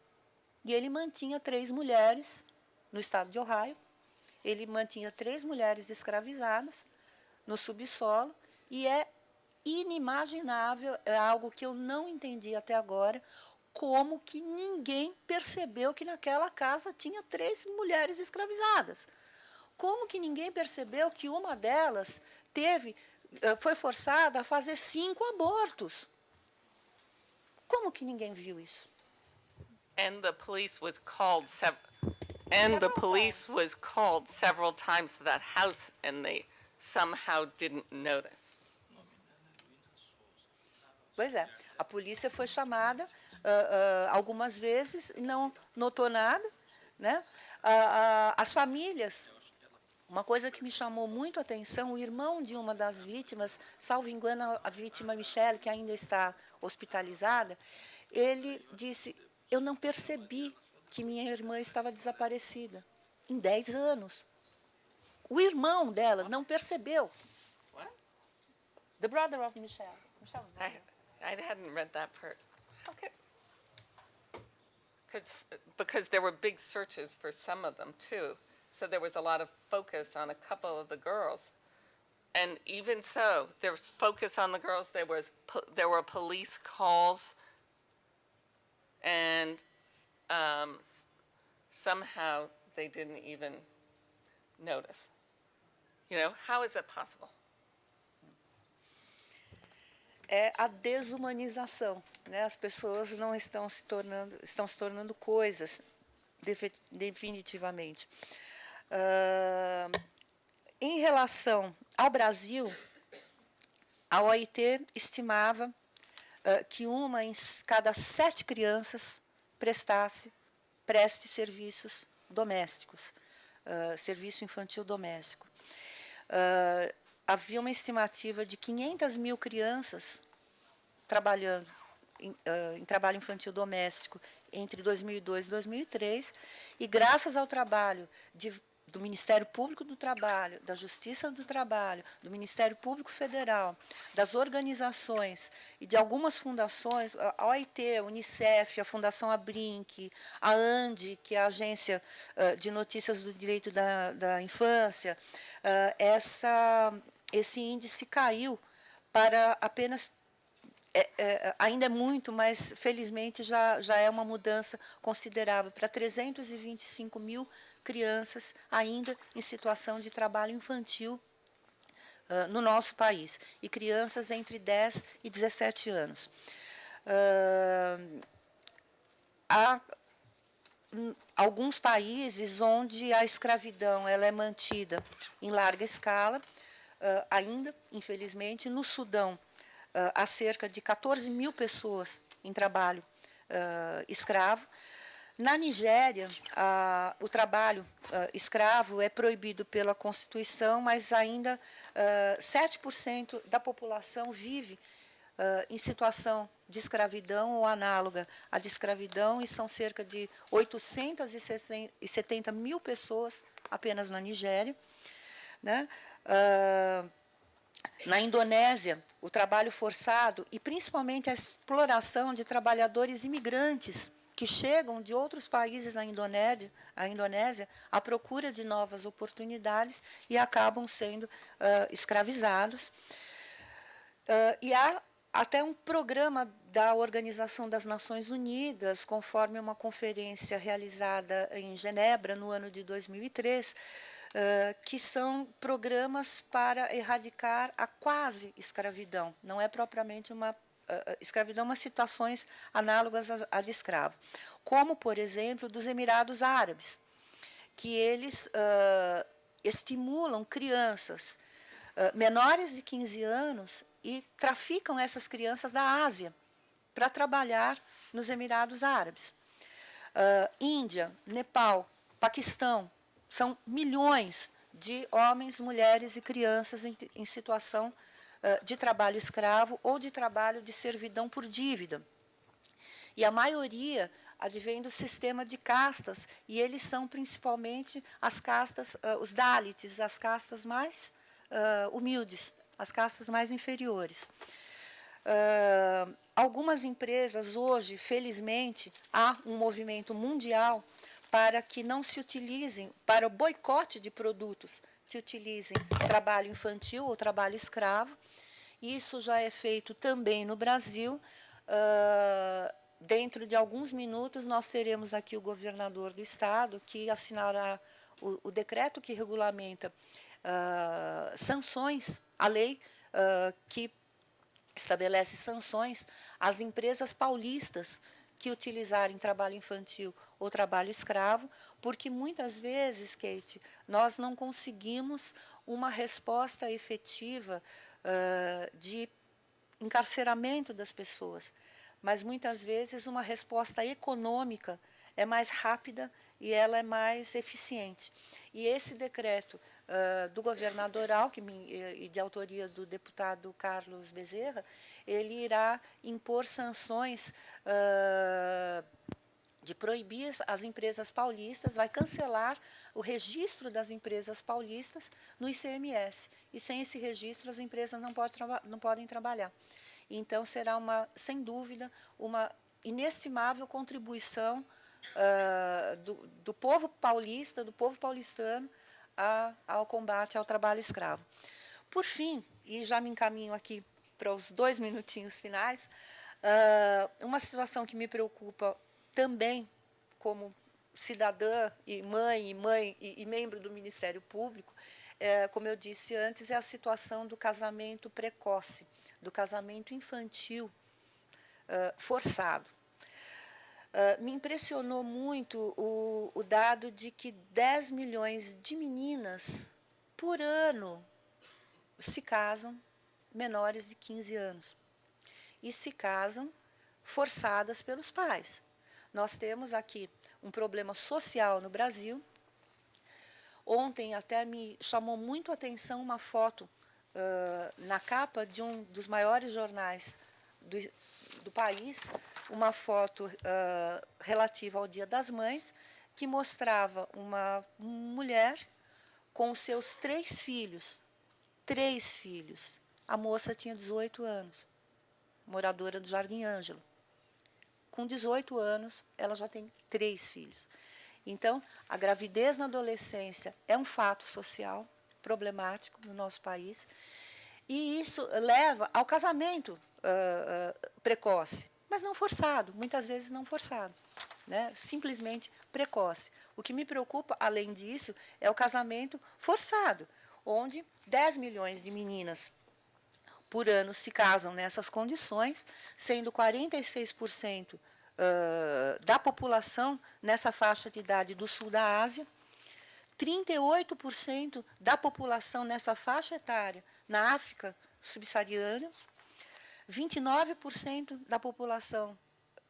E ele mantinha 3 mulheres no estado de Ohio. Ele mantinha 3 mulheres escravizadas no subsolo, e é inimaginável, é algo que eu não entendi até agora, como que ninguém percebeu que naquela casa tinha 3 mulheres escravizadas. Como que ninguém percebeu que uma delas foi forçada a fazer 5 abortos? Como que ninguém viu isso? And the police was called several times to that house, and they somehow didn't notice. Pois é, a polícia foi chamada algumas vezes e não notou nada, né? As famílias, uma coisa que me chamou muito a atenção, o irmão de uma das vítimas, salvo engano, a vítima Michelle, que ainda está hospitalizada, ele disse: eu não percebi que minha irmã estava desaparecida em 10 anos. O irmão dela não percebeu. What? The brother of Michelle. Michelle's brother. I hadn't read that part. How could? Because there were big searches for some of them too, so there was a lot of focus on a couple of the girls, and even so, there was focus on the girls. There were police calls, and somehow they didn't even notice. You know, how is it possible? É a desumanização, né? As pessoas não estão se tornando coisas, definitivamente. Em relação ao Brasil, a OIT estimava que uma em cada 7 crianças preste serviços domésticos, serviço infantil doméstico. Havia uma estimativa de 500 mil crianças trabalhando em trabalho infantil doméstico entre 2002 e 2003, e graças ao trabalho do Ministério Público do Trabalho, da Justiça do Trabalho, do Ministério Público Federal, das organizações e de algumas fundações, a OIT, a Unicef, a Fundação Abrinq, a ANDI, que é a Agência de Notícias do Direito da Infância, esse índice caiu para apenas... ainda é muito, mas, felizmente, já é uma mudança considerável, para 325 mil crianças ainda em situação de trabalho infantil no nosso país, e crianças entre 10 e 17 anos. Há alguns países onde a escravidão ela é mantida em larga escala, ainda, infelizmente. No Sudão, há cerca de 14 mil pessoas em trabalho escravo. Na Nigéria, o trabalho escravo é proibido pela Constituição, mas ainda 7% da população vive em situação de escravidão ou análoga à de escravidão, e são cerca de 870 mil pessoas apenas na Nigéria, né? Na Indonésia, o trabalho forçado e principalmente a exploração de trabalhadores imigrantes que chegam de outros países à Indonésia à procura de novas oportunidades e acabam sendo escravizados. E há até um programa da Organização das Nações Unidas, conforme uma conferência realizada em Genebra no ano de 2003, que são programas para erradicar a quase escravidão. Não é propriamente uma escravidão, mas situações análogas à de escravo, como, por exemplo, dos Emirados Árabes, que eles estimulam crianças menores de 15 anos e traficam essas crianças da Ásia para trabalhar nos Emirados Árabes. Índia, Nepal, Paquistão, são milhões de homens, mulheres e crianças em situação de trabalho escravo ou de trabalho de servidão por dívida. E a maioria advém do sistema de castas, e eles são principalmente as castas, os Dalits, as castas mais humildes, as castas mais inferiores. Algumas empresas hoje, felizmente, há um movimento mundial para que não se utilizem, para o boicote de produtos que utilizem trabalho infantil ou trabalho escravo. Isso já é feito também no Brasil. Dentro de alguns minutos, nós teremos aqui o governador do Estado, que assinará o decreto que regulamenta sanções, a lei que estabelece sanções às empresas paulistas que utilizarem trabalho infantil ou trabalho escravo, porque muitas vezes, Kate, nós não conseguimos uma resposta efetiva de encarceramento das pessoas, mas muitas vezes uma resposta econômica é mais rápida e ela é mais eficiente. E esse decreto do governador Alckmin e de autoria do deputado Carlos Bezerra, ele irá impor sanções de proibir as empresas paulistas, vai cancelar o registro das empresas paulistas no ICMS. E sem esse registro, as empresas não podem trabalhar. Então, será, sem dúvida, uma inestimável contribuição do povo paulista, do povo paulistano, ao combate ao trabalho escravo. Por fim, e já me encaminho aqui para os 2 minutinhos finais, uma situação que me preocupa também como cidadã e mãe e membro do Ministério Público, como eu disse antes, é a situação do casamento precoce, do casamento infantil forçado. Me impressionou muito o dado de que 10 milhões de meninas por ano se casam menores de 15 anos. e se casam forçadas pelos pais. Nós temos aqui um problema social no Brasil. Ontem até me chamou muito a atenção uma foto na capa de um dos maiores jornais do país, uma foto relativa ao Dia das Mães, que mostrava uma mulher com os seus 3 filhos. 3 filhos. A moça tinha 18 anos, moradora do Jardim Ângelo. Com 18 anos, ela já tem 3 filhos. Então, a gravidez na adolescência é um fato social problemático no nosso país, e isso leva ao casamento precoce, mas não forçado, muitas vezes não forçado, né? Simplesmente precoce. O que me preocupa, além disso, é o casamento forçado, onde 10 milhões de meninas por ano se casam nessas condições, sendo 46% da população nessa faixa de idade do sul da Ásia, 38% da população nessa faixa etária na África subsaariana, 29% da população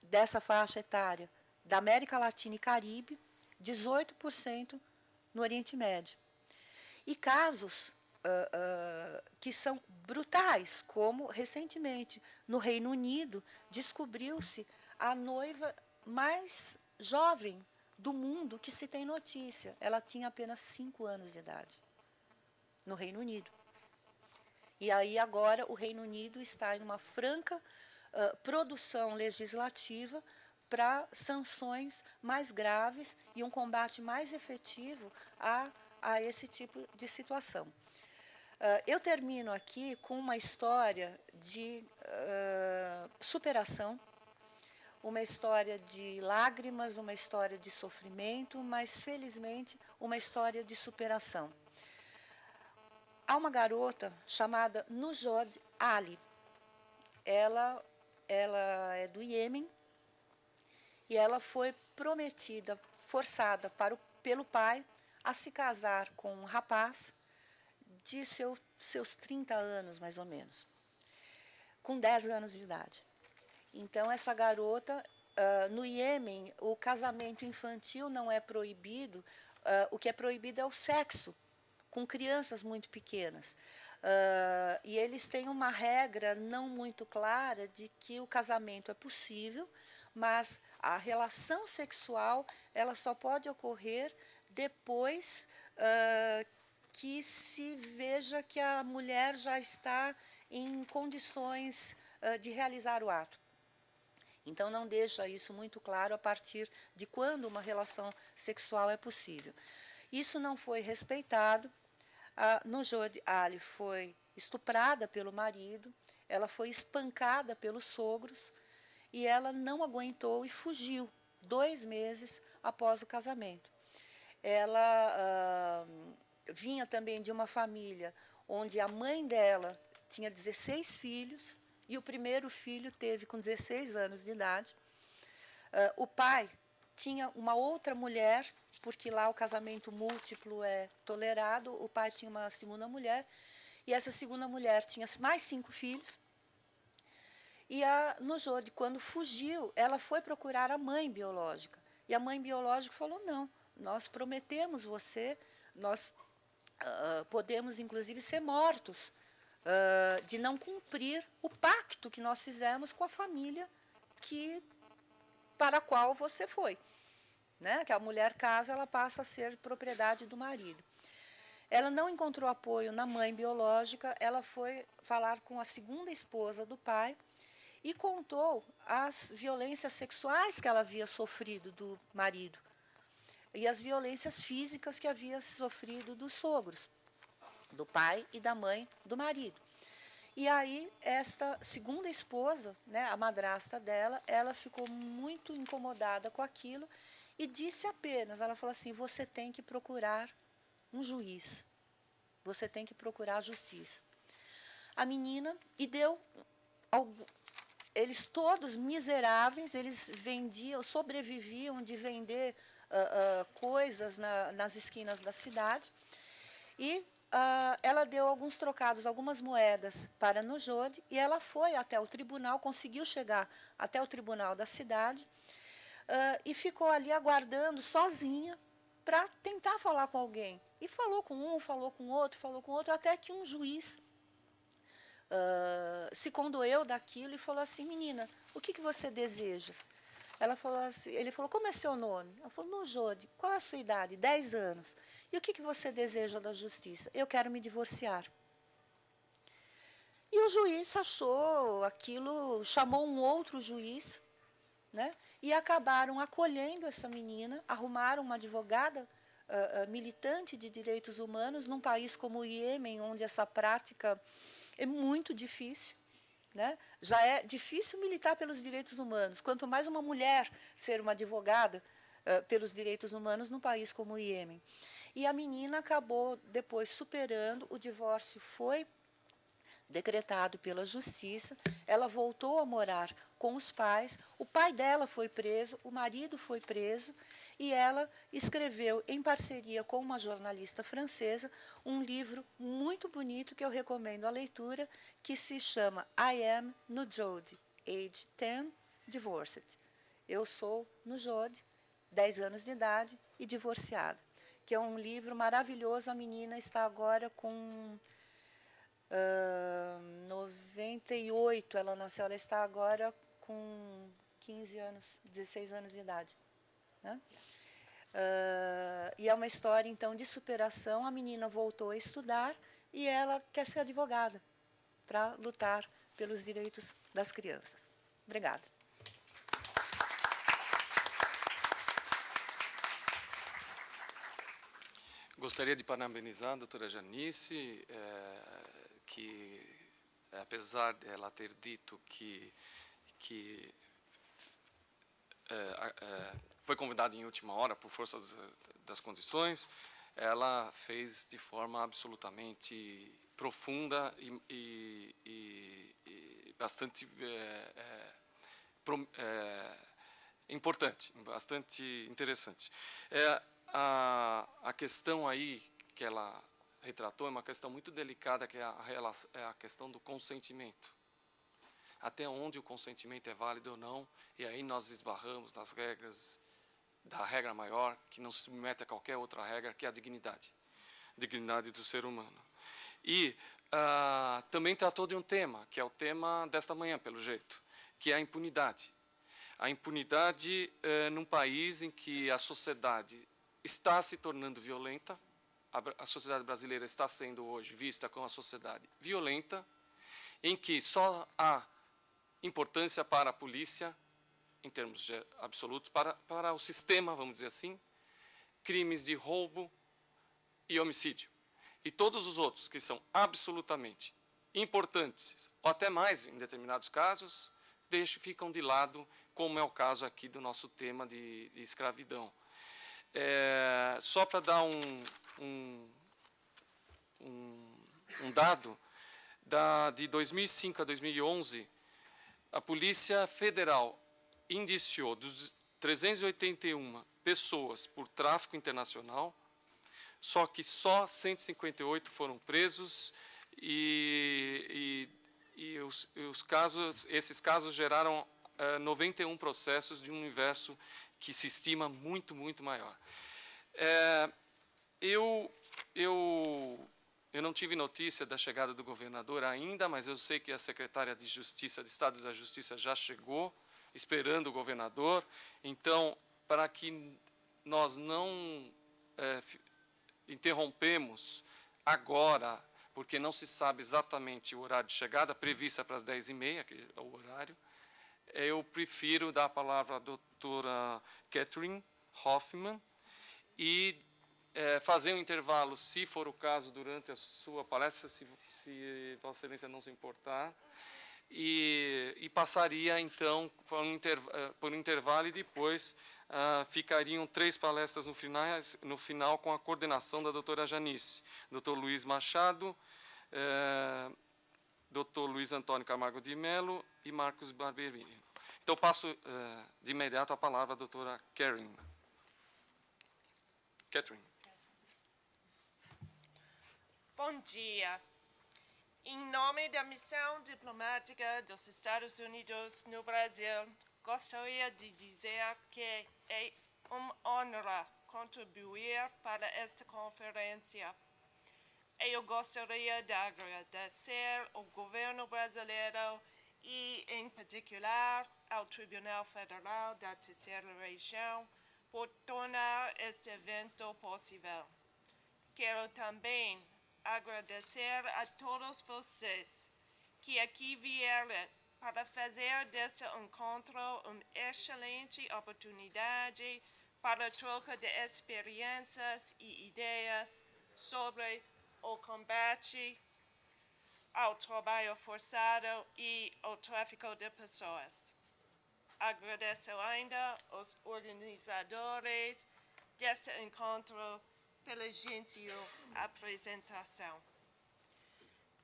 dessa faixa etária da América Latina e Caribe, 18% no Oriente Médio. E casos que são brutais, como recentemente no Reino Unido descobriu-se a noiva mais jovem do mundo que se tem notícia. Ela tinha apenas 5 anos de idade, no Reino Unido. E aí agora o Reino Unido está em uma franca produção legislativa para sanções mais graves e um combate mais efetivo a esse tipo de situação. Eu termino aqui com uma história de superação, uma história de lágrimas, uma história de sofrimento, mas, felizmente, uma história de superação. Há uma garota chamada Nujod Ali. Ela é do Iêmen e ela foi prometida, forçada pelo pai a se casar com um rapaz de seus 30 anos, mais ou menos, com 10 anos de idade. Então, essa garota, no Iêmen, o casamento infantil não é proibido, o que é proibido é o sexo, com crianças muito pequenas. E eles têm uma regra não muito clara de que o casamento é possível, mas a relação sexual ela só pode ocorrer depois que se veja que a mulher já está em condições de realizar o ato. Então, não deixa isso muito claro a partir de quando uma relação sexual é possível. Isso não foi respeitado. A Nujod Ali foi estuprada pelo marido, ela foi espancada pelos sogros e ela não aguentou e fugiu 2 meses após o casamento. Ela vinha também de uma família onde a mãe dela tinha 16 filhos, e o primeiro filho teve com 16 anos de idade. O pai tinha uma outra mulher, porque lá o casamento múltiplo é tolerado, o pai tinha uma segunda mulher, e essa segunda mulher tinha mais 5 filhos. E a Nujod, quando fugiu, ela foi procurar a mãe biológica. E a mãe biológica falou, não, nós prometemos você, nós podemos inclusive ser mortos, de não cumprir o pacto que nós fizemos com a família para a qual você foi. Né? Que a mulher casa, ela passa a ser propriedade do marido. Ela não encontrou apoio na mãe biológica, ela foi falar com a segunda esposa do pai e contou as violências sexuais que ela havia sofrido do marido e as violências físicas que havia sofrido dos sogros, do pai e da mãe do marido. E aí, esta segunda esposa, né, a madrasta dela, ela ficou muito incomodada com aquilo e disse apenas, ela falou assim, você tem que procurar um juiz, você tem que procurar a justiça. A menina, e deu, eles todos miseráveis, eles vendiam, sobreviviam de vender coisas nas esquinas da cidade, e ela deu alguns trocados, algumas moedas para Nujode, e ela foi até o tribunal, conseguiu chegar até o tribunal da cidade, e ficou ali aguardando sozinha para tentar falar com alguém. E falou com um, falou com outro, até que um juiz se condoeu daquilo e falou assim: menina, o que você deseja? Ela falou assim, ele falou: como é seu nome? Ela falou: Nujode. Qual é a sua idade? 10 anos. E o que você deseja da justiça? Eu quero me divorciar. E o juiz achou aquilo, chamou um outro juiz, né? E acabaram acolhendo essa menina, arrumaram uma advogada militante de direitos humanos num país como o Iêmen, onde essa prática é muito difícil, né? Já é difícil militar pelos direitos humanos, quanto mais uma mulher ser uma advogada pelos direitos humanos num país como o Iêmen. E a menina acabou depois superando, o divórcio foi decretado pela justiça, ela voltou a morar com os pais, o pai dela foi preso, o marido foi preso, e ela escreveu, em parceria com uma jornalista francesa, um livro muito bonito que eu recomendo a leitura, que se chama I Am Nujode, Age 10, Divorced. Eu sou Nujode, 10 anos de idade e divorciada, que é um livro maravilhoso. A menina está agora com 98, ela nasceu, ela está agora com 15 anos, 16 anos de idade, né? E é uma história, então, de superação. A menina voltou a estudar e ela quer ser advogada para lutar pelos direitos das crianças. Obrigada. Gostaria de parabenizar a doutora Janice, que, apesar dela ter dito que foi convidada em última hora por força das condições, ela fez de forma absolutamente profunda e bastante importante, bastante interessante. A questão aí que ela retratou é uma questão muito delicada, que é a questão do consentimento. Até onde o consentimento é válido ou não, e aí nós esbarramos nas regras da regra maior, que não se submete a qualquer outra regra, que é a dignidade do ser humano. E também tratou de um tema, que é o tema desta manhã, pelo jeito, que é a impunidade. A impunidade num país em que a sociedade está se tornando violenta, a sociedade brasileira está sendo hoje vista como uma sociedade violenta, em que só há importância para a polícia, em termos absolutos, para o sistema, vamos dizer assim, crimes de roubo e homicídio. E todos os outros, que são absolutamente importantes, ou até mais em determinados casos, ficam de lado, como é o caso aqui do nosso tema de escravidão. Só para dar um dado, de 2005 a 2011, a Polícia Federal indiciou dos 381 pessoas por tráfico internacional, só que só 158 foram presos e esses casos geraram 91 processos de um universo que se estima muito, muito maior. Eu não tive notícia da chegada do governador ainda, mas eu sei que a secretária de Justiça, de Estado da Justiça, já chegou, esperando o governador. Então, para que nós não interrompemos agora, porque não se sabe exatamente o horário de chegada, prevista para as 10h30, que é o horário, eu prefiro dar a palavra à doutora Catherine Hoffman e fazer um intervalo, se for o caso, durante a sua palestra, se Vossa Excelência não se importar, e passaria, então, por um intervalo, e depois ficariam 3 palestras no final com a coordenação da doutora Janice, doutor Luiz Machado, doutor Luiz Antônio Camargo de Mello e Marcos Barberini. Então, passo de imediato a palavra à doutora Catherine. Bom dia. Em nome da missão diplomática dos Estados Unidos no Brasil, gostaria de dizer que é uma honra contribuir para esta conferência. Eu gostaria de agradecer ao governo brasileiro e, em particular, ao Tribunal Federal da Terceira Região por tornar este evento possível. Quero também agradecer a todos vocês que aqui vieram para fazer deste encontro uma excelente oportunidade para a troca de experiências e ideias sobre o combate ao trabalho forçado e ao tráfico de pessoas. Agradeço ainda aos organizadores deste encontro pela gentil apresentação.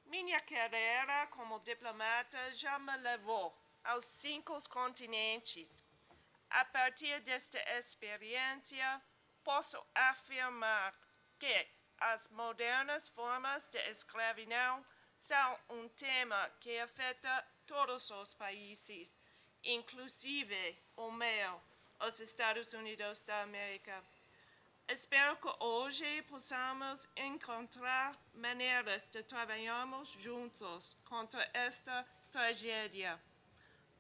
Minha carreira como diplomata já me levou aos 5 continentes. A partir desta experiência, posso afirmar que as modernas formas de escravidão são um tema que afeta todos os países, inclusive o meu, os Estados Unidos da América. Espero que hoje possamos encontrar maneiras de trabalharmos juntos contra esta tragédia.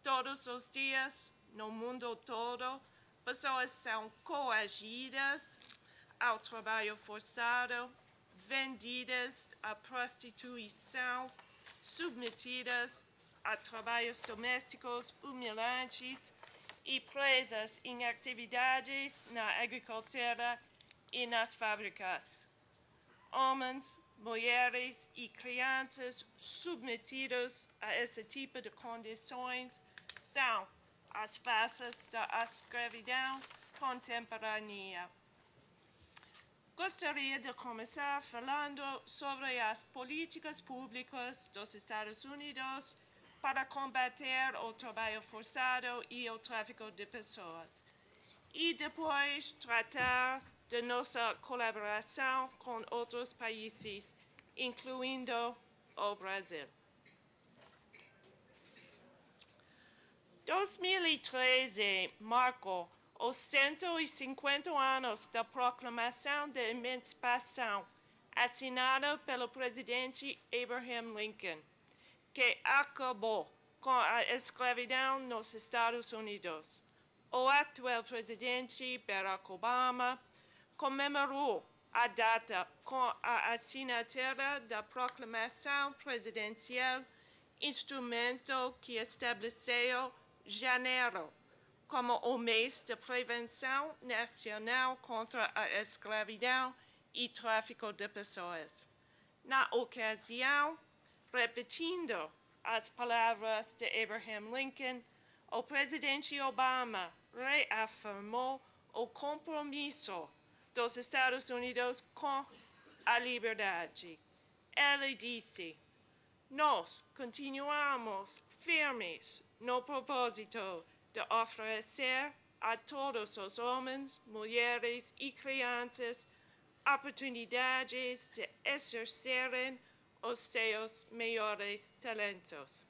Todos os dias, no mundo todo, pessoas são coagidas ao trabalho forçado, vendidas à prostituição, submetidas a trabalhos domésticos humilhantes e presas em atividades na agricultura e nas fábricas. Homens, mulheres e crianças submetidos a esse tipo de condições são as faces da escravidão contemporânea. Gostaria de começar falando sobre as políticas públicas dos Estados Unidos para combater o trabalho forçado e o tráfico de pessoas, e depois tratar de nossa colaboração com outros países, incluindo o Brasil. 2013 marcou os 150 anos da Proclamação da Emancipação, assinada pelo presidente Abraham Lincoln, que acabou com a escravidão nos Estados Unidos. O atual presidente Barack Obama comemorou a data com a assinatura da Proclamação Presidencial, instrumento que estabeleceu janeiro como o mês de prevenção nacional contra a escravidão e tráfico de pessoas. Na ocasião, repetindo as palavras de Abraham Lincoln, o presidente Obama reafirmou o compromisso dos Estados Unidos com a liberdade. Ele disse: "Nós continuamos firmes no propósito de oferecer a todos os homens, mulheres e crianças oportunidades de exercerem os seus melhores talentos."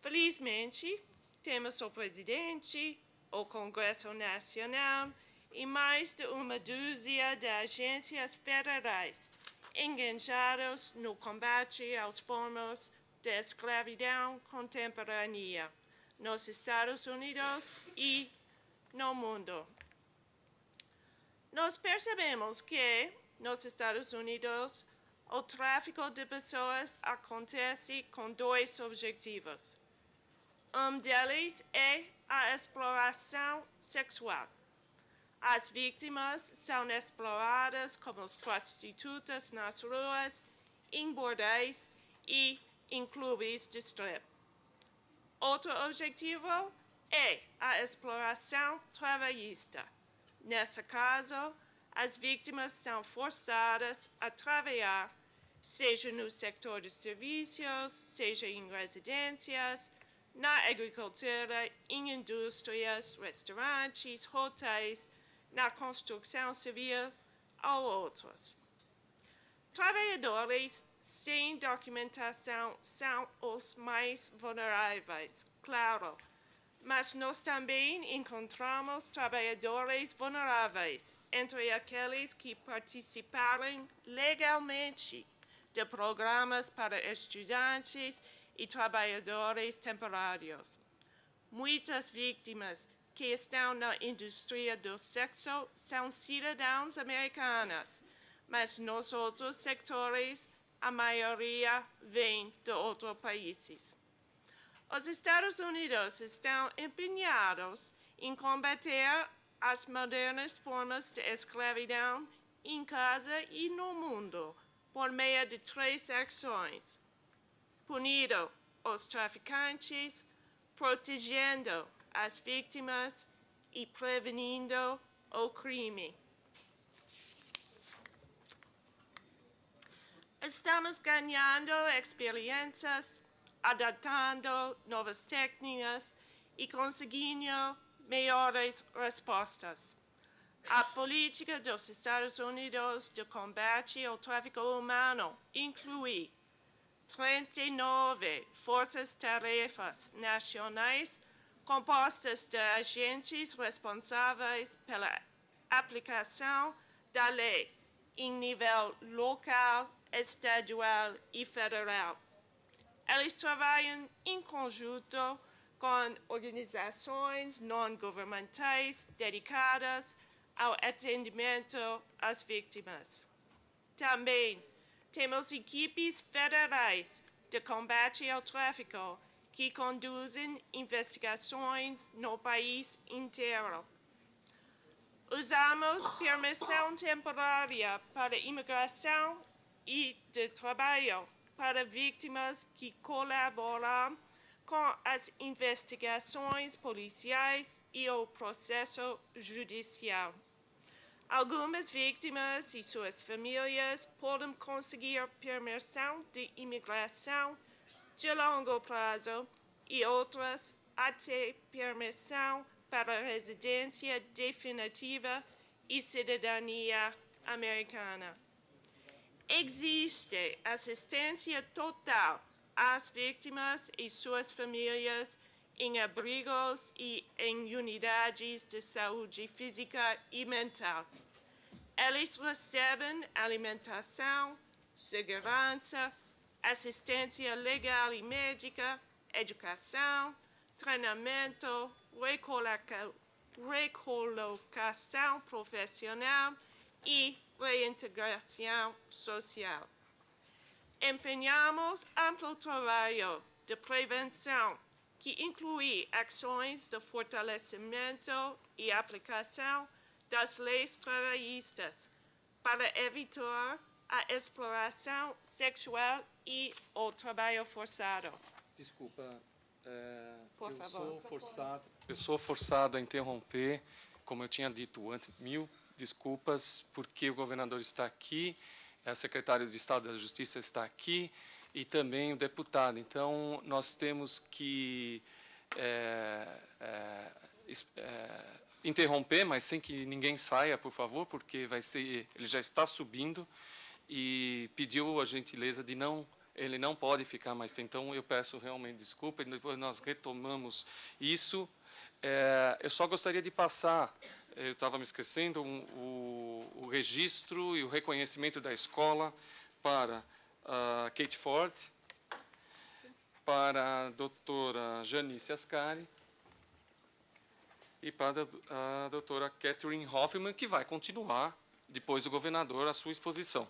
Felizmente, temos o presidente, o Congresso Nacional e mais de uma dúzia de agências federais engajados no combate às formas de escravidão contemporânea nos Estados Unidos e no mundo. Nós percebemos que, nos Estados Unidos, o tráfico de pessoas acontece com 2 objetivos. Um deles é a exploração sexual. As vítimas são exploradas como prostitutas nas ruas, em bordéis e em clubes de strip. Outro objetivo é a exploração trabalhista. Nesse caso, as vítimas são forçadas a trabalhar, seja no setor de serviços, seja em residências, na agricultura, em indústrias, restaurantes, hotéis, na construção civil ou outros. Trabalhadores sem documentação são os mais vulneráveis, claro, mas nós também encontramos trabalhadores vulneráveis entre aqueles que participaram legalmente de programas para estudantes e trabalhadores temporários. Muitas vítimas que estão na indústria do sexo são cidadãos americanos, mas nos outros setores a maioria vem de outros países. Os Estados Unidos estão empenhados em combater as modernas formas de escravidão em casa e no mundo por meio de 3 ações: punindo os traficantes, protegendo as vítimas e prevenindo o crime. Estamos ganhando experiências, adaptando novas técnicas e conseguindo melhores respostas. A política dos Estados Unidos de combate ao tráfico humano inclui 39 forças-tarefas nacionais compostas de agentes responsáveis pela aplicação da lei em nível local, estadual e federal. Eles trabalham em conjunto com organizações não-governamentais dedicadas ao atendimento às vítimas. Também temos equipes federais de combate ao tráfico que conduzem investigações no país inteiro. Usamos permissão temporária para imigração e de trabalho para vítimas que colaboram com as investigações policiais e o processo judicial. Algumas vítimas e suas famílias podem conseguir permissão de imigração de longo prazo e outras até permissão para residência definitiva e cidadania americana. Existe assistência total às vítimas e suas famílias em abrigos e em unidades de saúde física e mental. Eles recebem alimentação, segurança, assistência legal e médica, educação, treinamento, recolocação profissional e reintegração social. Empenhamos amplo trabalho de prevenção que inclui ações de fortalecimento e aplicação das leis trabalhistas para evitar a exploração sexual e o trabalho forçado. Desculpa, Por favor. Eu sou forçado a interromper, como eu tinha dito antes, 1000 desculpas, porque o governador está aqui, a secretária de Estado da Justiça está aqui e também o deputado. Então, nós temos que interromper, mas sem que ninguém saia, por favor, porque ele já está subindo e pediu a gentileza de ele não pode ficar mais tempo. Então, eu peço realmente desculpa e depois nós retomamos isso. Eu só gostaria de passar, eu estava me esquecendo, o registro e o reconhecimento da escola para a Kate Ford, para a doutora Janice Ascari e para a doutora Catherine Hoffman, que vai continuar, depois do governador, a sua exposição.